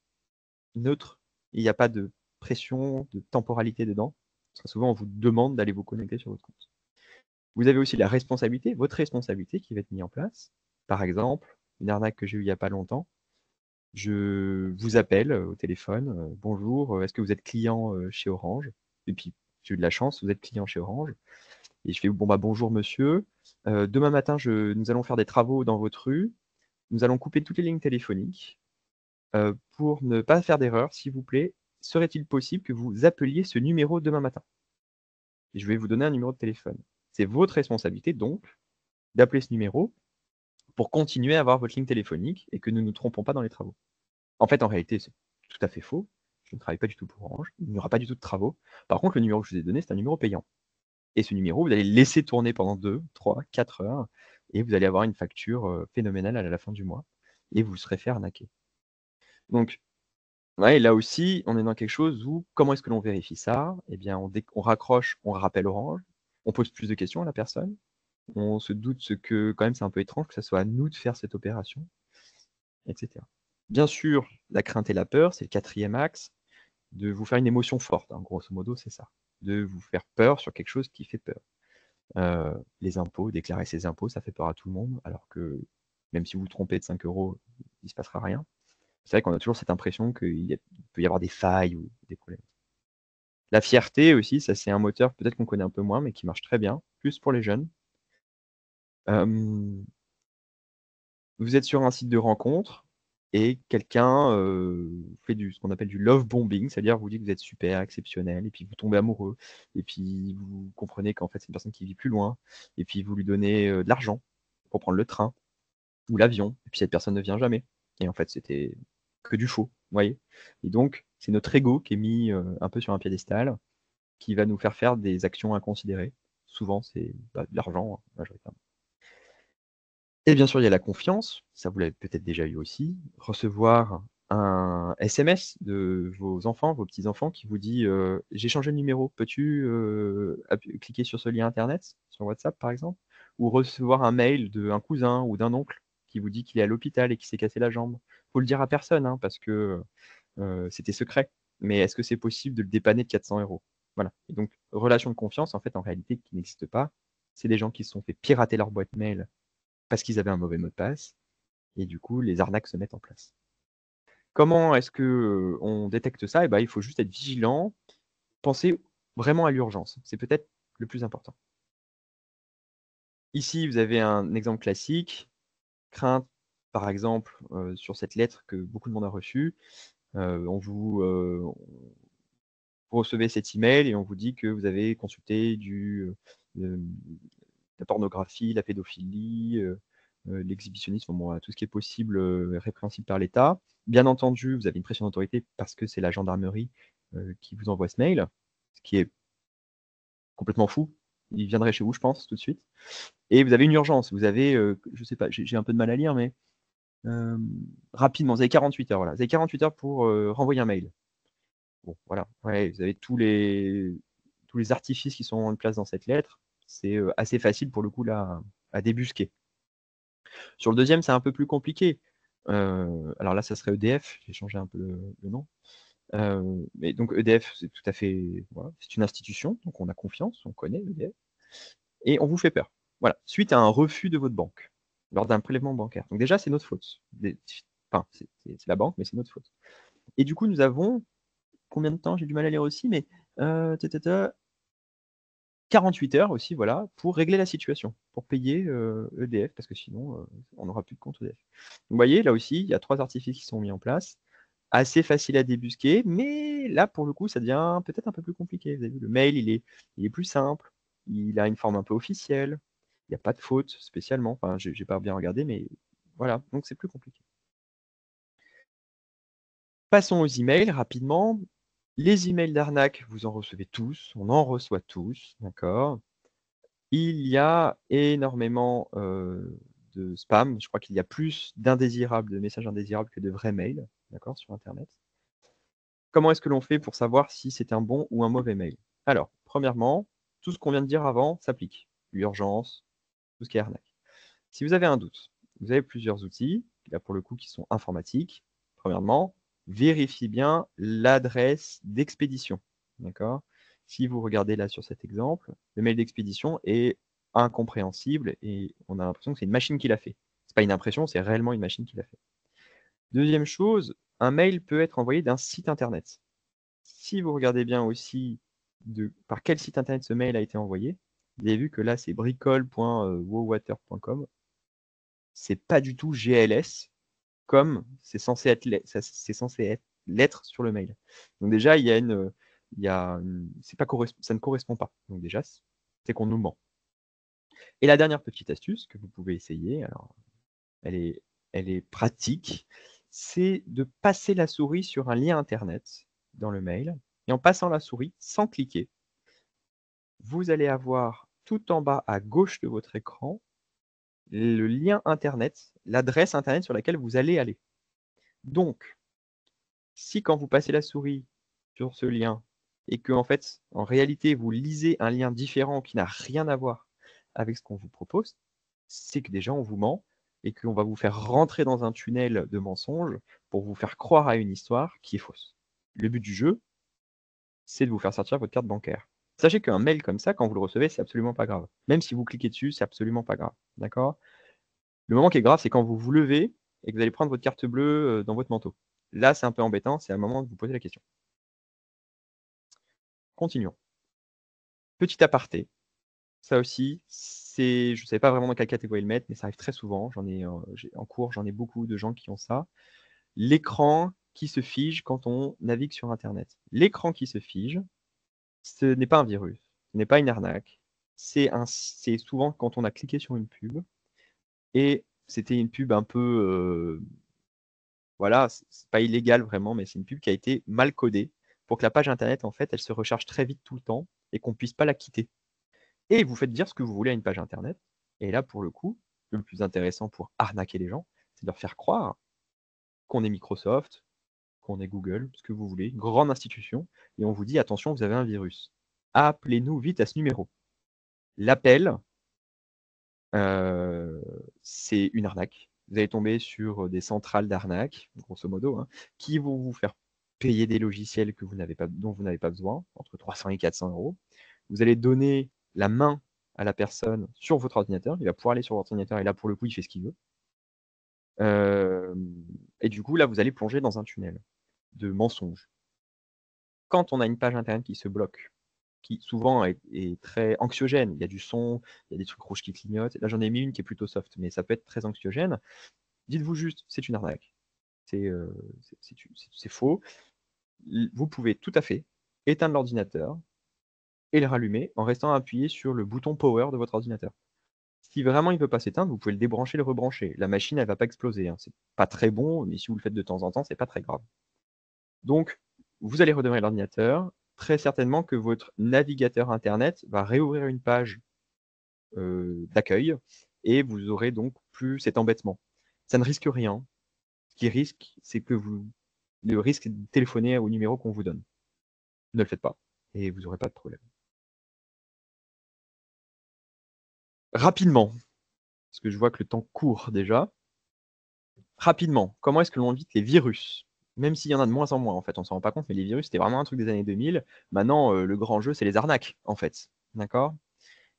neutre. Il n'y a pas de pression, de temporalité dedans. Très souvent, on vous demande d'aller vous connecter sur votre compte. Vous avez aussi la responsabilité, votre responsabilité qui va être mise en place. Par exemple, une arnaque que j'ai eue il n'y a pas longtemps, je vous appelle au téléphone, bonjour, est-ce que vous êtes client chez Orange? Et puis, j'ai eu de la chance, vous êtes client chez Orange. Et je fais, bon, bah, bonjour monsieur, demain matin, nous allons faire des travaux dans votre rue, nous allons couper toutes les lignes téléphoniques. Pour ne pas faire d'erreur, s'il vous plaît, serait-il possible que vous appeliez ce numéro demain matin? Et je vais vous donner un numéro de téléphone. C'est votre responsabilité donc d'appeler ce numéro pour continuer à avoir votre ligne téléphonique et que nous ne nous trompons pas dans les travaux. En fait, en réalité, c'est tout à fait faux. Je ne travaille pas du tout pour Orange. Il n'y aura pas du tout de travaux. Par contre, le numéro que je vous ai donné, c'est un numéro payant. Et ce numéro, vous allez le laisser tourner pendant 2, 3, 4 heures et vous allez avoir une facture phénoménale à la fin du mois et vous serez fait arnaquer. Donc, ouais, là aussi, on est dans quelque chose où, comment est-ce que l'on vérifie ça? Eh bien, on raccroche, on rappelle Orange, on pose plus de questions à la personne, on se doute que quand même c'est un peu étrange que ça soit à nous de faire cette opération, etc. Bien sûr, la crainte et la peur, c'est le quatrième axe, de vous faire une émotion forte, hein, grosso modo, c'est ça. De vous faire peur sur quelque chose qui fait peur. Les impôts, déclarer ses impôts, ça fait peur à tout le monde, alors que même si vous vous trompez de 5 euros, il ne se passera rien. C'est vrai qu'on a toujours cette impression qu'il peut y avoir des failles ou des problèmes. La fierté aussi, ça c'est un moteur peut-être qu'on connaît un peu moins, mais qui marche très bien, plus pour les jeunes. Hem, Vous êtes sur un site de rencontre et quelqu'un, fait ce qu'on appelle du love bombing, c'est-à-dire vous dit que vous êtes super, exceptionnel et puis vous tombez amoureux et puis vous comprenez qu'en fait c'est une personne qui vit plus loin et puis vous lui donnez, de l'argent pour prendre le train ou l'avion et puis cette personne ne vient jamais et en fait c'était que du faux, vous voyez? Et donc c'est notre ego qui est mis, un peu sur un piédestal, qui va nous faire des actions inconsidérées. Souvent c'est, bah, de l'argent, hein, majoritairement. Et bien sûr, il y a la confiance, ça vous l'avez peut-être déjà eu aussi. Recevoir un SMS de vos enfants, vos petits-enfants qui vous dit, «J'ai changé de numéro, peux-tu, cliquer sur ce lien internet?» sur WhatsApp par exemple. Ou recevoir un mail d'un cousin ou d'un oncle qui vous dit qu'il est à l'hôpital et qu'il s'est cassé la jambe. Faut le dire à personne, hein, parce que, c'était secret. Mais est-ce que c'est possible de le dépanner de 400 €? Voilà. Et donc relation de confiance en fait en réalité qui n'existe pas. C'est des gens qui se sont fait pirater leur boîte mail parce qu'ils avaient un mauvais mot de passe et du coup, les arnaques se mettent en place. Comment est-ce que, on détecte ça? Et ben, il faut juste être vigilant, penser vraiment à l'urgence. C'est peut-être le plus important. Ici, vous avez un exemple classique, crainte, par exemple, sur cette lettre que beaucoup de monde a reçue, vous recevez cet email et on vous dit que vous avez consulté la pornographie, la pédophilie, l'exhibitionnisme, bon, tout ce qui est possible, répréhensible par l'État. Bien entendu, vous avez une pression d'autorité parce que c'est la gendarmerie, qui vous envoie ce mail, ce qui est complètement fou. Il viendrait chez vous, je pense, tout de suite et vous avez une urgence. Vous avez, je sais pas, j'ai un peu de mal à lire, mais rapidement, vous avez 48 heures, voilà. Vous avez 48 heures pour, renvoyer un mail. Bon, voilà, ouais, vous avez tous les artifices qui sont en place dans cette lettre. C'est, assez facile pour le coup là, à débusquer. Sur le deuxième, c'est un peu plus compliqué. Alors là, ça serait EDF, j'ai changé un peu le nom. Mais donc EDF, c'est tout à fait voilà, c'est une institution, donc on a confiance, on connaît EDF et on vous fait peur. Voilà, suite à un refus de votre banque, lors d'un prélèvement bancaire. Donc déjà, c'est notre faute. Enfin, c'est la banque, mais c'est notre faute. Et du coup, nous avons combien de temps? J'ai du mal à lire aussi, mais 48 heures aussi, voilà, pour régler la situation, pour payer EDF, parce que sinon, on n'aura plus de compte EDF. Donc, vous voyez, là aussi, il y a 3 artifices qui sont mis en place. Assez facile à débusquer, mais là, pour le coup, ça devient peut-être un peu plus compliqué. Vous avez vu, le mail, il est plus simple, il a une forme un peu officielle, il n'y a pas de faute spécialement. Enfin, j'ai pas bien regardé, mais voilà, donc c'est plus compliqué. Passons aux emails rapidement. Les emails d'arnaque, vous en recevez tous, on en reçoit tous, d'accord? Il y a énormément de spam. Je crois qu'il y a plus d'indésirables, de messages indésirables que de vrais mails, d'accord, sur Internet. Comment est-ce que l'on fait pour savoir si c'est un bon ou un mauvais mail? Alors, premièrement, tout ce qu'on vient de dire avant s'applique. L'urgence, tout ce qui est arnaque. Si vous avez un doute, vous avez plusieurs outils, là pour le coup qui sont informatiques. Premièrement, vérifiez bien l'adresse d'expédition. D'accord? Si vous regardez là sur cet exemple, le mail d'expédition est incompréhensible et on a l'impression que c'est une machine qui l'a fait. Ce n'est pas une impression, c'est réellement une machine qui l'a fait. Deuxième chose, un mail peut être envoyé d'un site internet. Si vous regardez bien aussi par quel site internet ce mail a été envoyé, vous avez vu que là c'est bricole.wowwater.com. C'est pas du tout GLS comme c'est censé être l'être sur le mail. Donc déjà il y a ça ne correspond pas. Donc déjà c'est qu'on nous ment. Et la dernière petite astuce que vous pouvez essayer, alors elle est pratique, c'est de passer la souris sur un lien internet dans le mail. Et en passant la souris, sans cliquer, vous allez avoir tout en bas à gauche de votre écran le lien internet, l'adresse internet sur laquelle vous allez aller. Donc, si quand vous passez la souris sur ce lien et que en fait, en réalité, vous lisez un lien différent qui n'a rien à voir avec ce qu'on vous propose, c'est que déjà on vous ment et qu'on va vous faire rentrer dans un tunnel de mensonges pour vous faire croire à une histoire qui est fausse. Le but du jeu, c'est de vous faire sortir votre carte bancaire. Sachez qu'un mail comme ça, quand vous le recevez, c'est absolument pas grave. Même si vous cliquez dessus, c'est absolument pas grave. D'accord? Le moment qui est grave, c'est quand vous vous levez et que vous allez prendre votre carte bleue dans votre manteau. Là, c'est un peu embêtant, c'est un moment de vous poser la question. Continuons. Petit aparté. Ça aussi, je ne savais pas vraiment dans quelle catégorie le mettre, mais ça arrive très souvent. En cours, j'en ai beaucoup de gens qui ont ça. L'écran qui se fige quand on navigue sur Internet. L'écran qui se fige, ce n'est pas un virus, ce n'est pas une arnaque. C'est souvent quand on a cliqué sur une pub et c'était une pub un peu, voilà, c'est pas illégal vraiment, mais c'est une pub qui a été mal codée pour que la page Internet, en fait, elle se recharge très vite tout le temps et qu'on ne puisse pas la quitter. Et vous faites dire ce que vous voulez à une page Internet. Et là, pour le coup, le plus intéressant pour arnaquer les gens, c'est de leur faire croire qu'on est Microsoft, qu'on est Google, ce que vous voulez, une grande institution, et on vous dit attention, vous avez un virus. Appelez-nous vite à ce numéro. L'appel, c'est une arnaque. Vous allez tomber sur des centrales d'arnaque, grosso modo, hein, qui vont vous faire payer des logiciels dont vous n'avez pas besoin, entre 300 et 400 euros. Vous allez donner la main à la personne sur votre ordinateur. Il va pouvoir aller sur votre ordinateur et là, pour le coup, il fait ce qu'il veut. Et du coup, là, vous allez plonger dans un tunnel de mensonges. Quand on a une page internet qui se bloque, qui souvent est très anxiogène, il y a du son, il y a des trucs rouges qui clignotent. Là, j'en ai mis une qui est plutôt soft, mais ça peut être très anxiogène. Dites-vous juste, c'est une arnaque. C'est faux. Vous pouvez tout à fait éteindre l'ordinateur et le rallumer en restant appuyé sur le bouton power de votre ordinateur. Si vraiment il ne veut pas s'éteindre, vous pouvez le débrancher et le rebrancher. La machine, elle ne va pas exploser, hein. C'est pas très bon, mais si vous le faites de temps en temps, c'est pas très grave. Donc, vous allez redémarrer l'ordinateur. Très certainement que votre navigateur Internet va réouvrir une page d'accueil et vous aurez donc plus cet embêtement. Ça ne risque rien. Ce qui risque, c'est que le risque de téléphoner au numéro qu'on vous donne. Ne le faites pas et vous n'aurez pas de problème. Rapidement, parce que je vois que le temps court déjà. Rapidement, comment est-ce que l'on évite les virus? Même s'il y en a de moins en moins, en fait, on s'en rend pas compte, mais les virus, c'était vraiment un truc des années 2000. Maintenant, le grand jeu, c'est les arnaques, en fait. D'accord?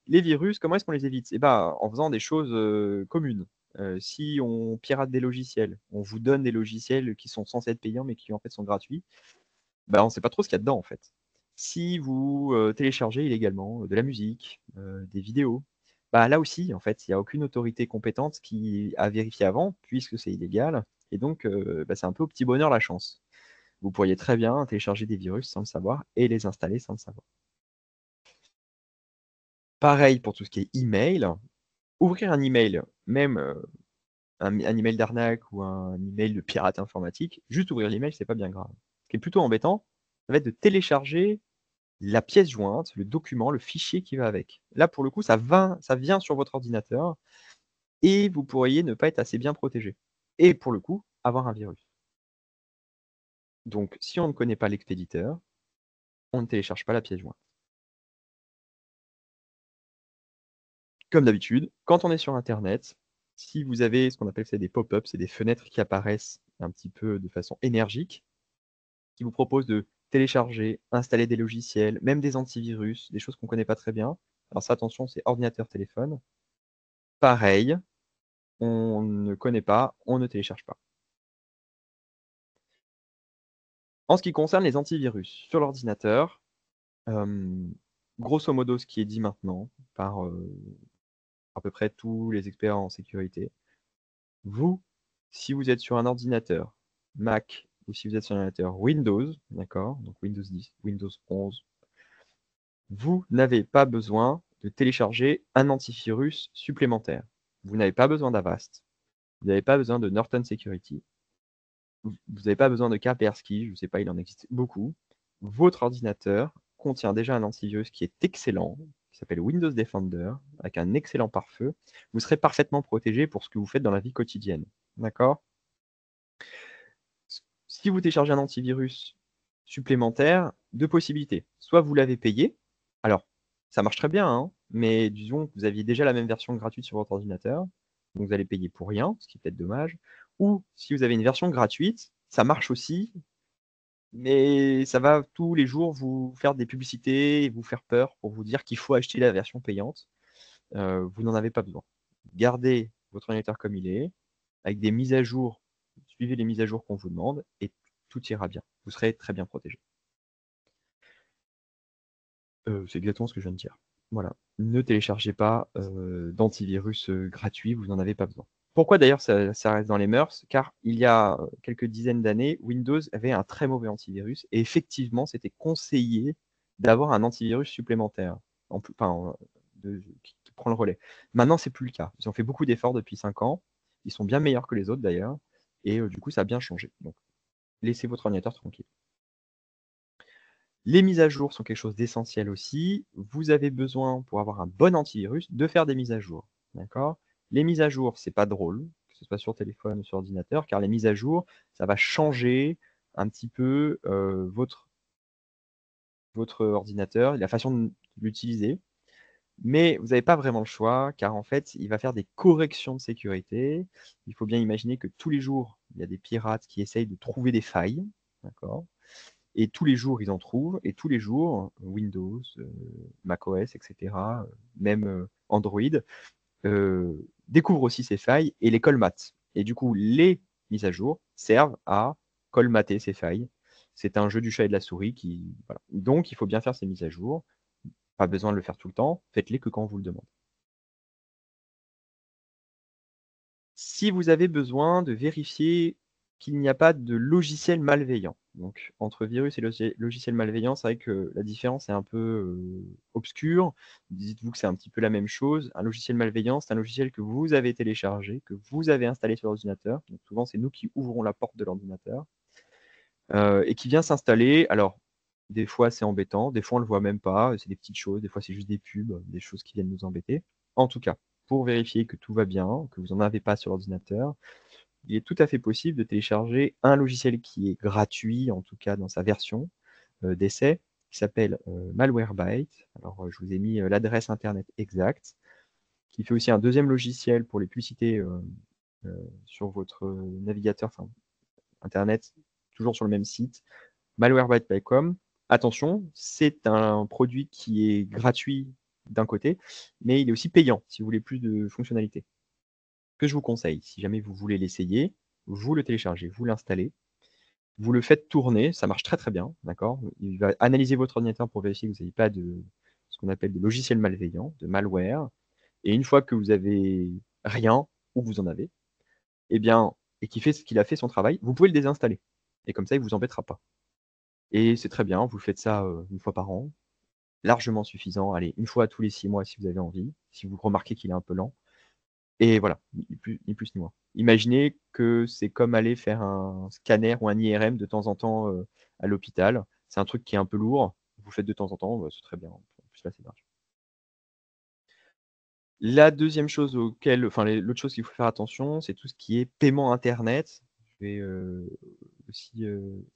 Les virus, comment est-ce qu'on les évite? Eh ben, en faisant des choses communes. Si on pirate des logiciels, on vous donne des logiciels qui sont censés être payants mais qui en fait sont gratuits, bah, on ne sait pas trop ce qu'il y a dedans en fait. Si vous téléchargez illégalement de la musique, des vidéos, bah, là aussi en fait, il n'y a aucune autorité compétente qui a vérifié avant puisque c'est illégal. Et donc, bah, c'est un peu au petit bonheur la chance. Vous pourriez très bien télécharger des virus sans le savoir et les installer sans le savoir. Pareil pour tout ce qui est email. Ouvrir un email, même un email d'arnaque ou un email de pirate informatique, juste ouvrir l'email, c'est pas bien grave. Ce qui est plutôt embêtant, ça va être de télécharger la pièce jointe, le document, le fichier qui va avec. Là, pour le coup, ça vient sur votre ordinateur et vous pourriez ne pas être assez bien protégé. Et pour le coup, avoir un virus. Donc, si on ne connaît pas l'expéditeur, on ne télécharge pas la pièce jointe. Comme d'habitude, quand on est sur Internet, si vous avez ce qu'on appelle des pop-ups, c'est des fenêtres qui apparaissent un petit peu de façon énergique, qui vous proposent de télécharger, installer des logiciels, même des antivirus, des choses qu'on ne connaît pas très bien. Alors ça, attention, c'est ordinateur, téléphone. Pareil, on ne connaît pas, on ne télécharge pas. En ce qui concerne les antivirus sur l'ordinateur, grosso modo, ce qui est dit maintenant par à peu près tous les experts en sécurité, vous, si vous êtes sur un ordinateur Mac ou si vous êtes sur un ordinateur Windows, d'accord, donc Windows 10, Windows 11, vous n'avez pas besoin de télécharger un antivirus supplémentaire. Vous n'avez pas besoin d'Avast, vous n'avez pas besoin de Norton Security, vous n'avez pas besoin de Kaspersky, je ne sais pas, il en existe beaucoup. Votre ordinateur contient déjà un antivirus qui est excellent, qui s'appelle Windows Defender, avec un excellent pare-feu. Vous serez parfaitement protégé pour ce que vous faites dans la vie quotidienne. D'accord? Si vous téléchargez un antivirus supplémentaire, deux possibilités. Soit vous l'avez payé, alors ça marche très bien, hein, mais disons que vous aviez déjà la même version gratuite sur votre ordinateur, donc vous allez payer pour rien, ce qui peut être dommage. Ou si vous avez une version gratuite, ça marche aussi, mais ça va tous les jours vous faire des publicités et vous faire peur pour vous dire qu'il faut acheter la version payante. Vous n'en avez pas besoin. Gardez votre ordinateur comme il est, avec des mises à jour, suivez les mises à jour qu'on vous demande et tout ira bien. Vous serez très bien protégé. C'est exactement ce que je viens de dire. Voilà. Ne téléchargez pas d'antivirus gratuit, vous n'en avez pas besoin. Pourquoi d'ailleurs ça reste dans les mœurs? Car il y a quelques dizaines d'années, Windows avait un très mauvais antivirus et effectivement, c'était conseillé d'avoir un antivirus supplémentaire qui prend le relais. Maintenant, c'est plus le cas. Ils ont fait beaucoup d'efforts depuis 5 ans. Ils sont bien meilleurs que les autres d'ailleurs. Et du coup, ça a bien changé. Donc, laissez votre ordinateur tranquille. Les mises à jour sont quelque chose d'essentiel aussi. Vous avez besoin, pour avoir un bon antivirus, de faire des mises à jour. D'accord? Les mises à jour, c'est pas drôle, que ce soit sur téléphone ou sur ordinateur, car les mises à jour, ça va changer un petit peu votre ordinateur, la façon de l'utiliser. Mais vous n'avez pas vraiment le choix, car en fait, il va faire des corrections de sécurité. Il faut bien imaginer que tous les jours, il y a des pirates qui essayent de trouver des failles. D'accord? Et tous les jours, ils en trouvent. Et tous les jours, Windows, macOS, etc., même Android, découvrent aussi ces failles et les colmatent. Et du coup, les mises à jour servent à colmater ces failles. C'est un jeu du chat et de la souris qui. Voilà. Donc, il faut bien faire ces mises à jour. Pas besoin de le faire tout le temps. Faites-les que quand on vous le demande. Si vous avez besoin de vérifier qu'il n'y a pas de logiciel malveillant. Donc, entre virus et logiciel malveillant, c'est vrai que la différence est un peu obscure. Dites-vous que c'est un petit peu la même chose. Un logiciel malveillant, c'est un logiciel que vous avez téléchargé, que vous avez installé sur l'ordinateur. Donc, souvent, c'est nous qui ouvrons la porte de l'ordinateur et qui vient s'installer. Alors, des fois, c'est embêtant. Des fois, on ne le voit même pas. C'est des petites choses. Des fois, c'est juste des pubs, des choses qui viennent nous embêter. En tout cas, pour vérifier que tout va bien, que vous n'en avez pas sur l'ordinateur, il est tout à fait possible de télécharger un logiciel qui est gratuit, en tout cas dans sa version d'essai, qui s'appelle Malwarebytes. Alors, je vous ai mis l'adresse internet exacte, qui fait aussi un deuxième logiciel pour les publicités sur votre navigateur, enfin internet, toujours sur le même site, malwarebytes.com. Attention, c'est un produit qui est gratuit d'un côté, mais il est aussi payant si vous voulez plus de fonctionnalités. Ce que je vous conseille, si jamais vous voulez l'essayer, vous le téléchargez, vous l'installez, vous le faites tourner, ça marche très très bien, d'accord? Il va analyser votre ordinateur pour vérifier que vous n'avez pas de ce qu'on appelle de logiciels malveillants, de malware. Et une fois que vous avez rien, ou vous en avez, eh bien, et qu'il a fait son travail, vous pouvez le désinstaller. Et comme ça, il ne vous embêtera pas. Et c'est très bien, vous faites ça 1 fois par an, largement suffisant. Allez, 1 fois tous les 6 mois si vous avez envie, si vous remarquez qu'il est un peu lent. Et voilà, ni plus ni moins. Imaginez que c'est comme aller faire un scanner ou un IRM de temps en temps à l'hôpital. C'est un truc qui est un peu lourd. Vous faites de temps en temps, bah, c'est très bien. En plus, là, c'est large. La deuxième chose l'autre chose qu'il faut faire attention, c'est tout ce qui est paiement internet. Je vais aussi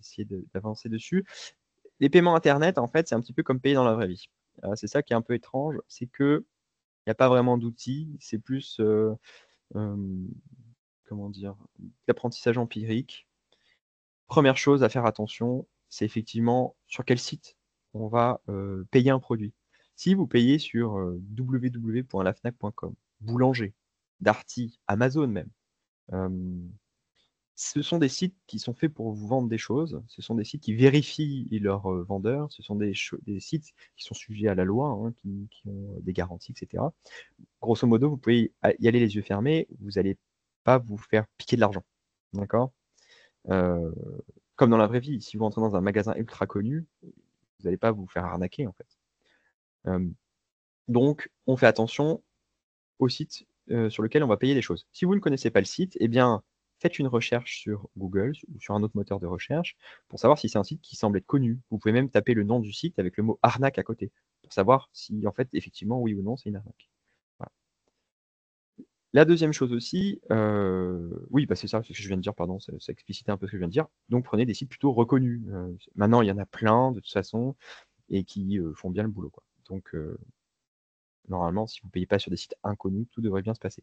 essayer d'avancer dessus. Les paiements internet, en fait, c'est un petit peu comme payer dans la vraie vie. C'est ça qui est un peu étrange, c'est qu'il n'y a pas vraiment d'outils, c'est plus comment dire, l'apprentissage empirique. Première chose à faire attention, c'est effectivement sur quel site on va payer un produit. Si vous payez sur www.lafnac.com, Boulanger, Darty, Amazon même, ce sont des sites qui sont faits pour vous vendre des choses, ce sont des sites qui vérifient leurs vendeurs, ce sont des sites qui sont sujets à la loi, hein, qui ont des garanties, etc. Grosso modo, vous pouvez y aller les yeux fermés, vous n'allez pas vous faire piquer de l'argent. D'accord? Comme dans la vraie vie, si vous entrez dans un magasin ultra connu, vous n'allez pas vous faire arnaquer en fait. Donc, on fait attention au site sur lequel on va payer des choses. Si vous ne connaissez pas le site, eh bien, faites une recherche sur Google ou sur un autre moteur de recherche pour savoir si c'est un site qui semble être connu. Vous pouvez même taper le nom du site avec le mot arnaque à côté pour savoir si, en fait, effectivement, oui ou non, c'est une arnaque. Voilà. La deuxième chose aussi, oui, bah, c'est ça, ce que je viens de dire, pardon, ça explicitait un peu ce que je viens de dire. Donc prenez des sites plutôt reconnus. Maintenant, il y en a plein de toute façon et qui font bien le boulot, quoi. Donc normalement, si vous ne payez pas sur des sites inconnus, tout devrait bien se passer.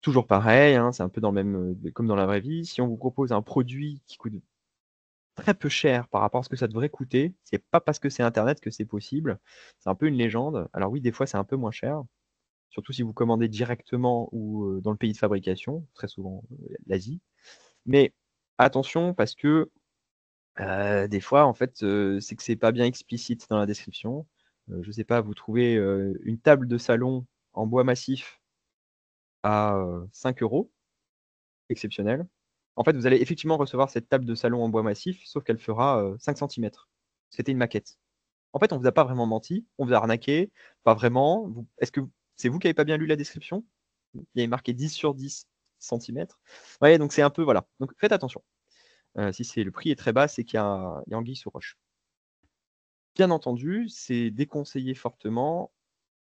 Toujours pareil, hein, c'est un peu dans le même, comme dans la vraie vie. Si on vous propose un produit qui coûte très peu cher par rapport à ce que ça devrait coûter, c'est pas parce que c'est internet que c'est possible. C'est un peu une légende. Alors oui, des fois, c'est un peu moins cher, surtout si vous commandez directement ou dans le pays de fabrication, très souvent l'Asie. Mais attention parce que des fois, en fait, c'est que c'est pas bien explicite dans la description. Je sais pas, vous trouvez une table de salon en bois massif à 5 €, exceptionnel. En fait, vous allez effectivement recevoir cette table de salon en bois massif, sauf qu'elle fera 5 centimètres. C'était une maquette. En fait, on vous a pas vraiment menti, on vous a arnaqué, pas vraiment. Est-ce que c'est vous qui avez pas bien lu la description? Il y avait marqué 10 sur 10 centimètres. Ouais, donc c'est un peu voilà. Donc faites attention. Si le prix est très bas, c'est qu'il y a anguille sous roche. Bien entendu, c'est déconseillé fortement,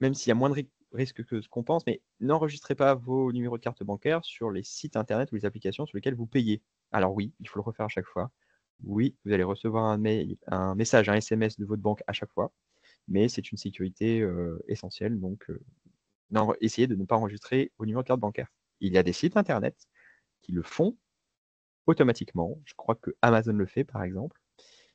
même s'il y a moins de risques que ce qu'on pense, mais n'enregistrez pas vos numéros de carte bancaire sur les sites internet ou les applications sur lesquelles vous payez. Alors oui, il faut le refaire à chaque fois. Oui, vous allez recevoir un message, un SMS de votre banque à chaque fois, mais c'est une sécurité essentielle, donc essayez de ne pas enregistrer vos numéros de carte bancaire. Il y a des sites internet qui le font automatiquement. Je crois que Amazon le fait, par exemple.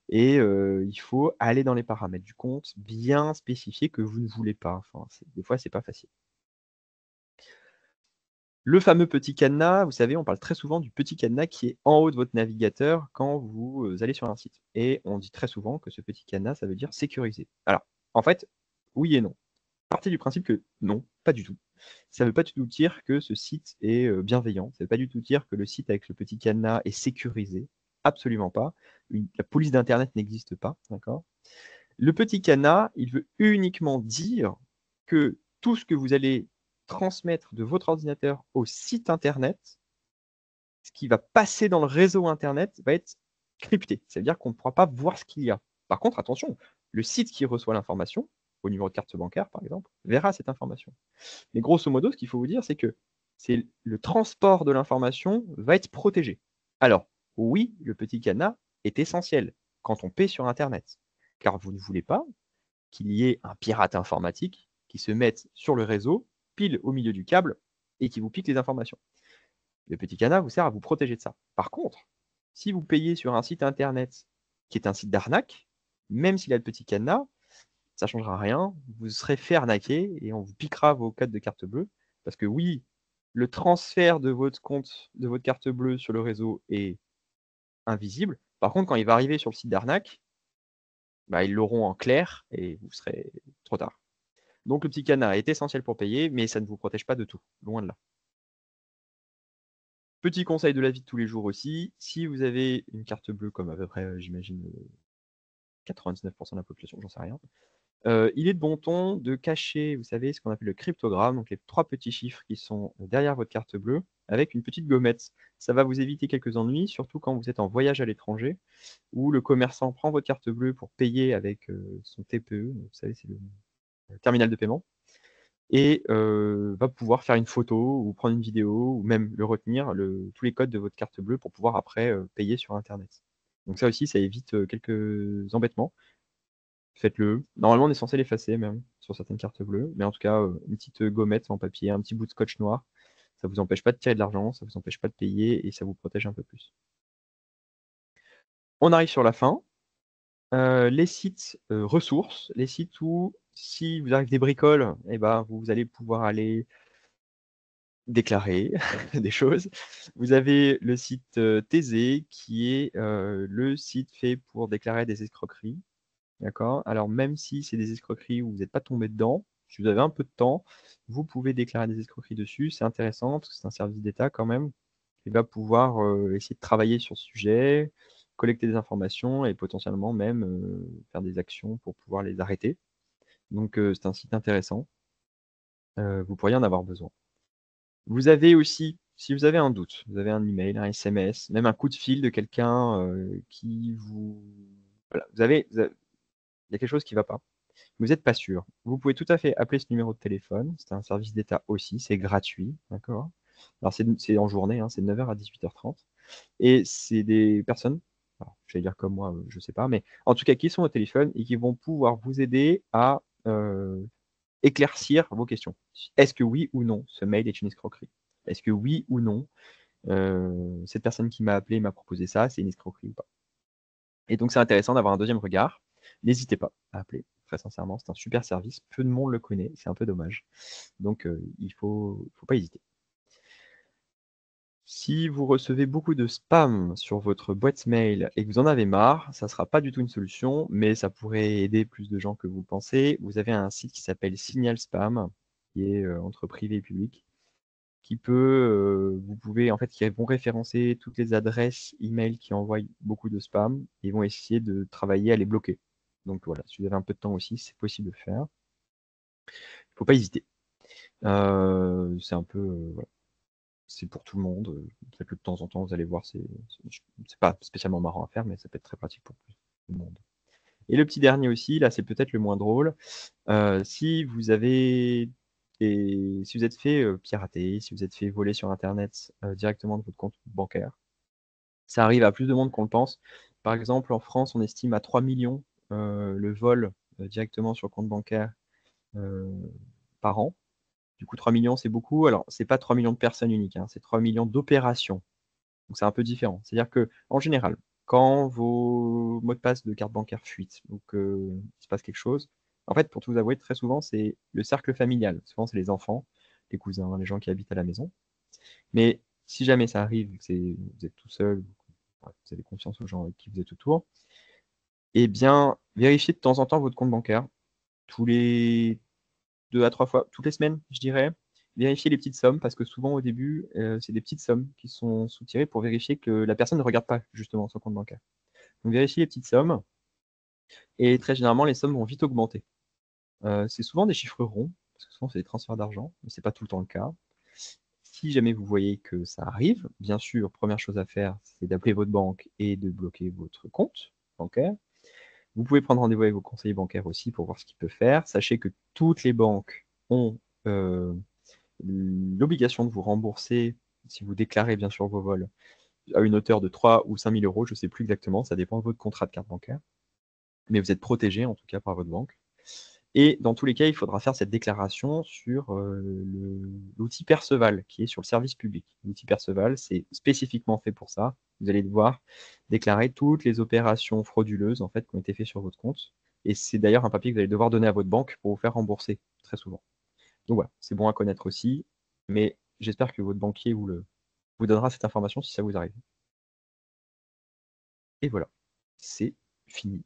Et il faut aller dans les paramètres du compte, bien spécifier que vous ne voulez pas. Enfin, des fois, c'est pas facile. Le fameux petit cadenas, vous savez, on parle très souvent du petit cadenas qui est en haut de votre navigateur quand vous allez sur un site. Et on dit très souvent que ce petit cadenas, ça veut dire sécurisé. Alors, en fait, oui et non. Partez du principe que non, pas du tout. Ça ne veut pas du tout dire que ce site est bienveillant. Ça ne veut pas du tout dire que le site avec le petit cadenas est sécurisé. Absolument pas. La police d'Internet n'existe pas, d'accord? Le petit cadenas, il veut uniquement dire que tout ce que vous allez transmettre de votre ordinateur au site internet, ce qui va passer dans le réseau internet va être crypté. Ça veut dire qu'on ne pourra pas voir ce qu'il y a. Par contre, attention, le site qui reçoit l'information, au numéro de carte bancaire par exemple, verra cette information. Mais grosso modo, ce qu'il faut vous dire, c'est que le transport de l'information va être protégé. Alors, oui, le petit cadenas est essentiel quand on paie sur internet, car vous ne voulez pas qu'il y ait un pirate informatique qui se mette sur le réseau, pile au milieu du câble, et qui vous pique les informations. Le petit cadenas vous sert à vous protéger de ça. Par contre, si vous payez sur un site internet qui est un site d'arnaque, même s'il a le petit cadenas, ça ne changera rien. Vous serez fait arnaquer et on vous piquera vos codes de carte bleue. Parce que oui, le transfert de votre compte, de votre carte bleue sur le réseau est invisible. Par contre, quand il va arriver sur le site d'arnaque, bah, ils l'auront en clair et vous serez trop tard. Donc le petit cadenas est essentiel pour payer, mais ça ne vous protège pas de tout, loin de là. Petit conseil de la vie de tous les jours aussi, si vous avez une carte bleue, comme à peu près, j'imagine, 99% de la population, j'en sais rien, il est de bon ton de cacher, vous savez, ce qu'on appelle le cryptogramme, donc les 3 petits chiffres qui sont derrière votre carte bleue, avec une petite gommette. Ça va vous éviter quelques ennuis, surtout quand vous êtes en voyage à l'étranger, où le commerçant prend votre carte bleue pour payer avec son TPE, vous savez, c'est le terminal de paiement, et va pouvoir faire une photo ou prendre une vidéo ou même le retenir, tous les codes de votre carte bleue pour pouvoir après payer sur Internet. Donc ça aussi, ça évite quelques embêtements. Faites-le. Normalement, on est censé l'effacer même sur certaines cartes bleues, mais en tout cas, une petite gommette en papier, un petit bout de scotch noir, ça vous empêche pas de tirer de l'argent, ça vous empêche pas de payer et ça vous protège un peu plus. On arrive sur la fin. Les sites ressources, les sites où si vous arrive des bricoles, eh ben, vous allez pouvoir aller déclarer des choses. Vous avez le site Thésée qui est le site fait pour déclarer des escroqueries. D'accord? Alors même si c'est des escroqueries où vous n'êtes pas tombé dedans, si vous avez un peu de temps, vous pouvez déclarer des escroqueries dessus. C'est intéressant parce que c'est un service d'État quand même qui va pouvoir essayer de travailler sur ce sujet, collecter des informations et potentiellement même faire des actions pour pouvoir les arrêter. Donc c'est un site intéressant. Vous pourriez en avoir besoin. Vous avez aussi, si vous avez un doute, vous avez un email, un SMS, même un coup de fil de quelqu'un qui vous... Voilà, il y a quelque chose qui ne va pas. Vous n'êtes pas sûr. Vous pouvez tout à fait appeler ce numéro de téléphone. C'est un service d'État aussi, c'est gratuit, d'accord? Alors c'est en journée, hein, c'est de 9h à 18h30. Et c'est des personnes, alors, j'allais dire comme moi, je ne sais pas, mais en tout cas qui sont au téléphone et qui vont pouvoir vous aider à éclaircir vos questions. Est-ce que oui ou non, ce mail est une escroquerie? Est-ce que oui ou non, cette personne qui m'a appelé m'a proposé ça, c'est une escroquerie ou pas? Et donc c'est intéressant d'avoir un deuxième regard. N'hésitez pas à appeler, très sincèrement, c'est un super service. Peu de monde le connaît, c'est un peu dommage. Donc il faut pas hésiter. Si vous recevez beaucoup de spam sur votre boîte mail et que vous en avez marre, ça ne sera pas du tout une solution, mais ça pourrait aider plus de gens que vous le pensez. Vous avez un site qui s'appelle Signal Spam, qui est entre privé et public, qui peut, vous pouvez, en fait, qui vont référencer toutes les adresses email qui envoient beaucoup de spam et vont essayer de travailler à les bloquer. Donc voilà, si vous avez un peu de temps aussi, c'est possible de le faire. Il ne faut pas hésiter. C'est un peu, voilà, c'est pour tout le monde. Faites-le de temps en temps, vous allez voir, c'est pas spécialement marrant à faire, mais ça peut être très pratique pour tout le monde. Et le petit dernier aussi, là, c'est peut-être le moins drôle. Si vous avez si vous êtes fait pirater, si vous êtes fait voler sur Internet directement de votre compte bancaire, ça arrive à plus de monde qu'on le pense. Par exemple, en France, on estime à 3 millions le vol directement sur le compte bancaire euh, par an. Du coup, 3 millions, c'est beaucoup. Alors, c'est pas 3 millions de personnes uniques, hein, c'est 3 millions d'opérations. Donc, c'est un peu différent. C'est-à-dire que, en général, quand vos mots de passe de carte bancaire fuitent, donc il se passe quelque chose, en fait, pour tout vous avouer, très souvent, c'est le cercle familial. Souvent, c'est les enfants, les cousins, les gens qui habitent à la maison. Mais si jamais ça arrive, que vous êtes tout seul, vous avez confiance aux gens avec qui vous êtes autour, eh bien, vérifiez de temps en temps votre compte bancaire. Tous les 2 à 3 fois, toutes les semaines, je dirais. Vérifiez les petites sommes, parce que souvent au début, c'est des petites sommes qui sont soutirées pour vérifier que la personne ne regarde pas justement son compte bancaire. Donc vérifiez les petites sommes, et très généralement, les sommes vont vite augmenter. C'est souvent des chiffres ronds, parce que souvent c'est des transferts d'argent, mais c'est pas tout le temps le cas. Si jamais vous voyez que ça arrive, bien sûr, première chose à faire, c'est d'appeler votre banque et de bloquer votre compte bancaire. Vous pouvez prendre rendez-vous avec vos conseillers bancaires aussi pour voir ce qu'ils peuvent faire. Sachez que toutes les banques ont l'obligation de vous rembourser, si vous déclarez bien sûr vos vols, à une hauteur de 3 ou 5 000 euros, je ne sais plus exactement, ça dépend de votre contrat de carte bancaire. Mais vous êtes protégé en tout cas par votre banque. Et dans tous les cas, il faudra faire cette déclaration sur l'outil Perceval, qui est sur le service public. L'outil Perceval, c'est spécifiquement fait pour ça. Vous allez devoir déclarer toutes les opérations frauduleuses en fait, qui ont été faites sur votre compte. Et c'est d'ailleurs un papier que vous allez devoir donner à votre banque pour vous faire rembourser très souvent. Donc voilà, c'est bon à connaître aussi, mais j'espère que votre banquier vous donnera cette information si ça vous arrive. Et voilà, c'est fini.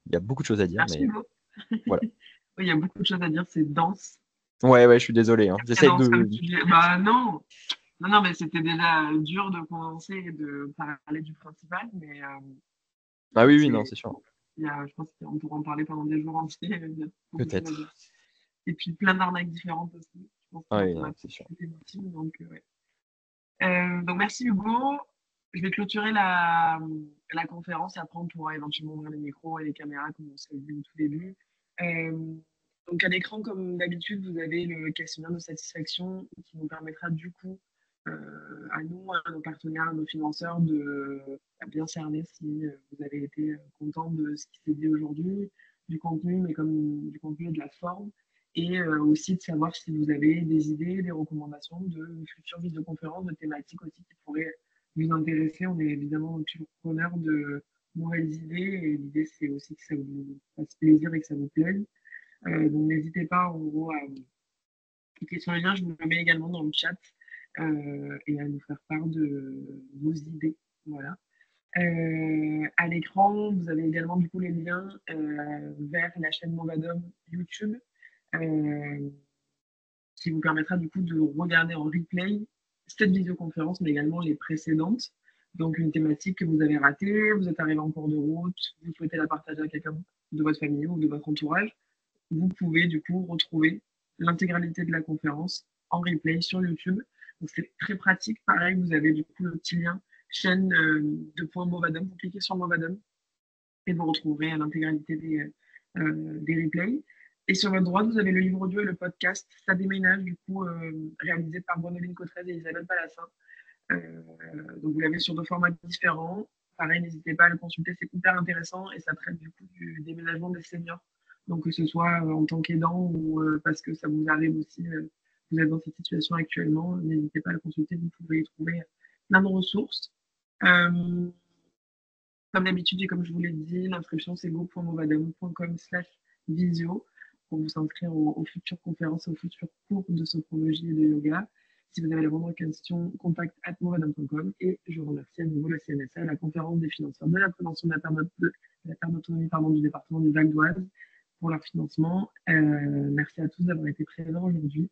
Il y a beaucoup de choses à dire, Merci mais Hugo. voilà. Oui, il y a beaucoup de choses à dire, c'est dense. Ouais, je suis désolé. Très J'essaie dense de. comme sujet. Bah non, non, mais c'était déjà dur de condenser et de parler du principal, mais Ah oui, non, c'est, c'est sûr. je pense qu'on pourra en parler pendant des jours entiers. Il y a beaucoup de choses à dire. Peut-être. Et puis plein d'arnaques différentes aussi. Je pense Ah qu'on oui, en non, a c'est sûr. tous été victimes, donc ouais. Donc merci Hugo. Je vais clôturer la conférence et après on pourra éventuellement ouvrir les micros et les caméras comme on s'est dit au tout début. Donc à l'écran, comme d'habitude, vous avez le questionnaire de satisfaction qui nous permettra du coup à nous, à nos partenaires, à nos financeurs de bien cerner si vous avez été content de ce qui s'est dit aujourd'hui, du contenu, mais comme du contenu et de la forme et aussi de savoir si vous avez des idées, des recommandations de futures vidéoconférences, de thématiques aussi qui pourraient vous intéresser. On est évidemment toujours preneur de nouvelles idées et l'idée c'est aussi que ça vous fasse plaisir et que ça vous plaise. Donc n'hésitez pas en gros à cliquer sur le lien, je vous le mets également dans le chat et à nous faire part de vos idées. Voilà. À l'écran, vous avez également du coup les liens vers la chaîne Movadom YouTube euh, qui vous permettra du coup de regarder en replay cette visioconférence, mais également les précédentes. Donc une thématique que vous avez ratée, vous êtes arrivé en cours de route, vous souhaitez la partager à quelqu'un de votre famille ou de votre entourage, vous pouvez du coup retrouver l'intégralité de la conférence en replay sur YouTube. Donc c'est très pratique. Pareil, vous avez du coup le petit lien chaîne de point Movadom. Vous cliquez sur Movadom et vous retrouverez l'intégralité des replays. Et sur votre droite, vous avez le livre audio et le podcast. Ça déménage, du coup, réalisé par Gwenoline Cotrez et Isabelle Palassin. Donc, vous l'avez sur deux formats différents. Pareil, n'hésitez pas à le consulter, c'est hyper intéressant et ça traite du coup du déménagement des seniors. Donc, que ce soit en tant qu'aidant ou parce que ça vous arrive aussi, vous êtes dans cette situation actuellement, n'hésitez pas à le consulter, vous pouvez y trouver plein de ressources. Comme d'habitude et comme je vous l'ai dit, l'inscription c'est go.movadom.com/visio pour vous inscrire aux futures conférences et aux futurs cours de sophrologie et de yoga. Si vous avez la moindre question, contact@movadom.com et je remercie à nouveau le CNSA, la conférence des financeurs de la prévention de la perte d'autonomie du département du Val d'Oise pour leur financement. Merci à tous d'avoir été présents aujourd'hui.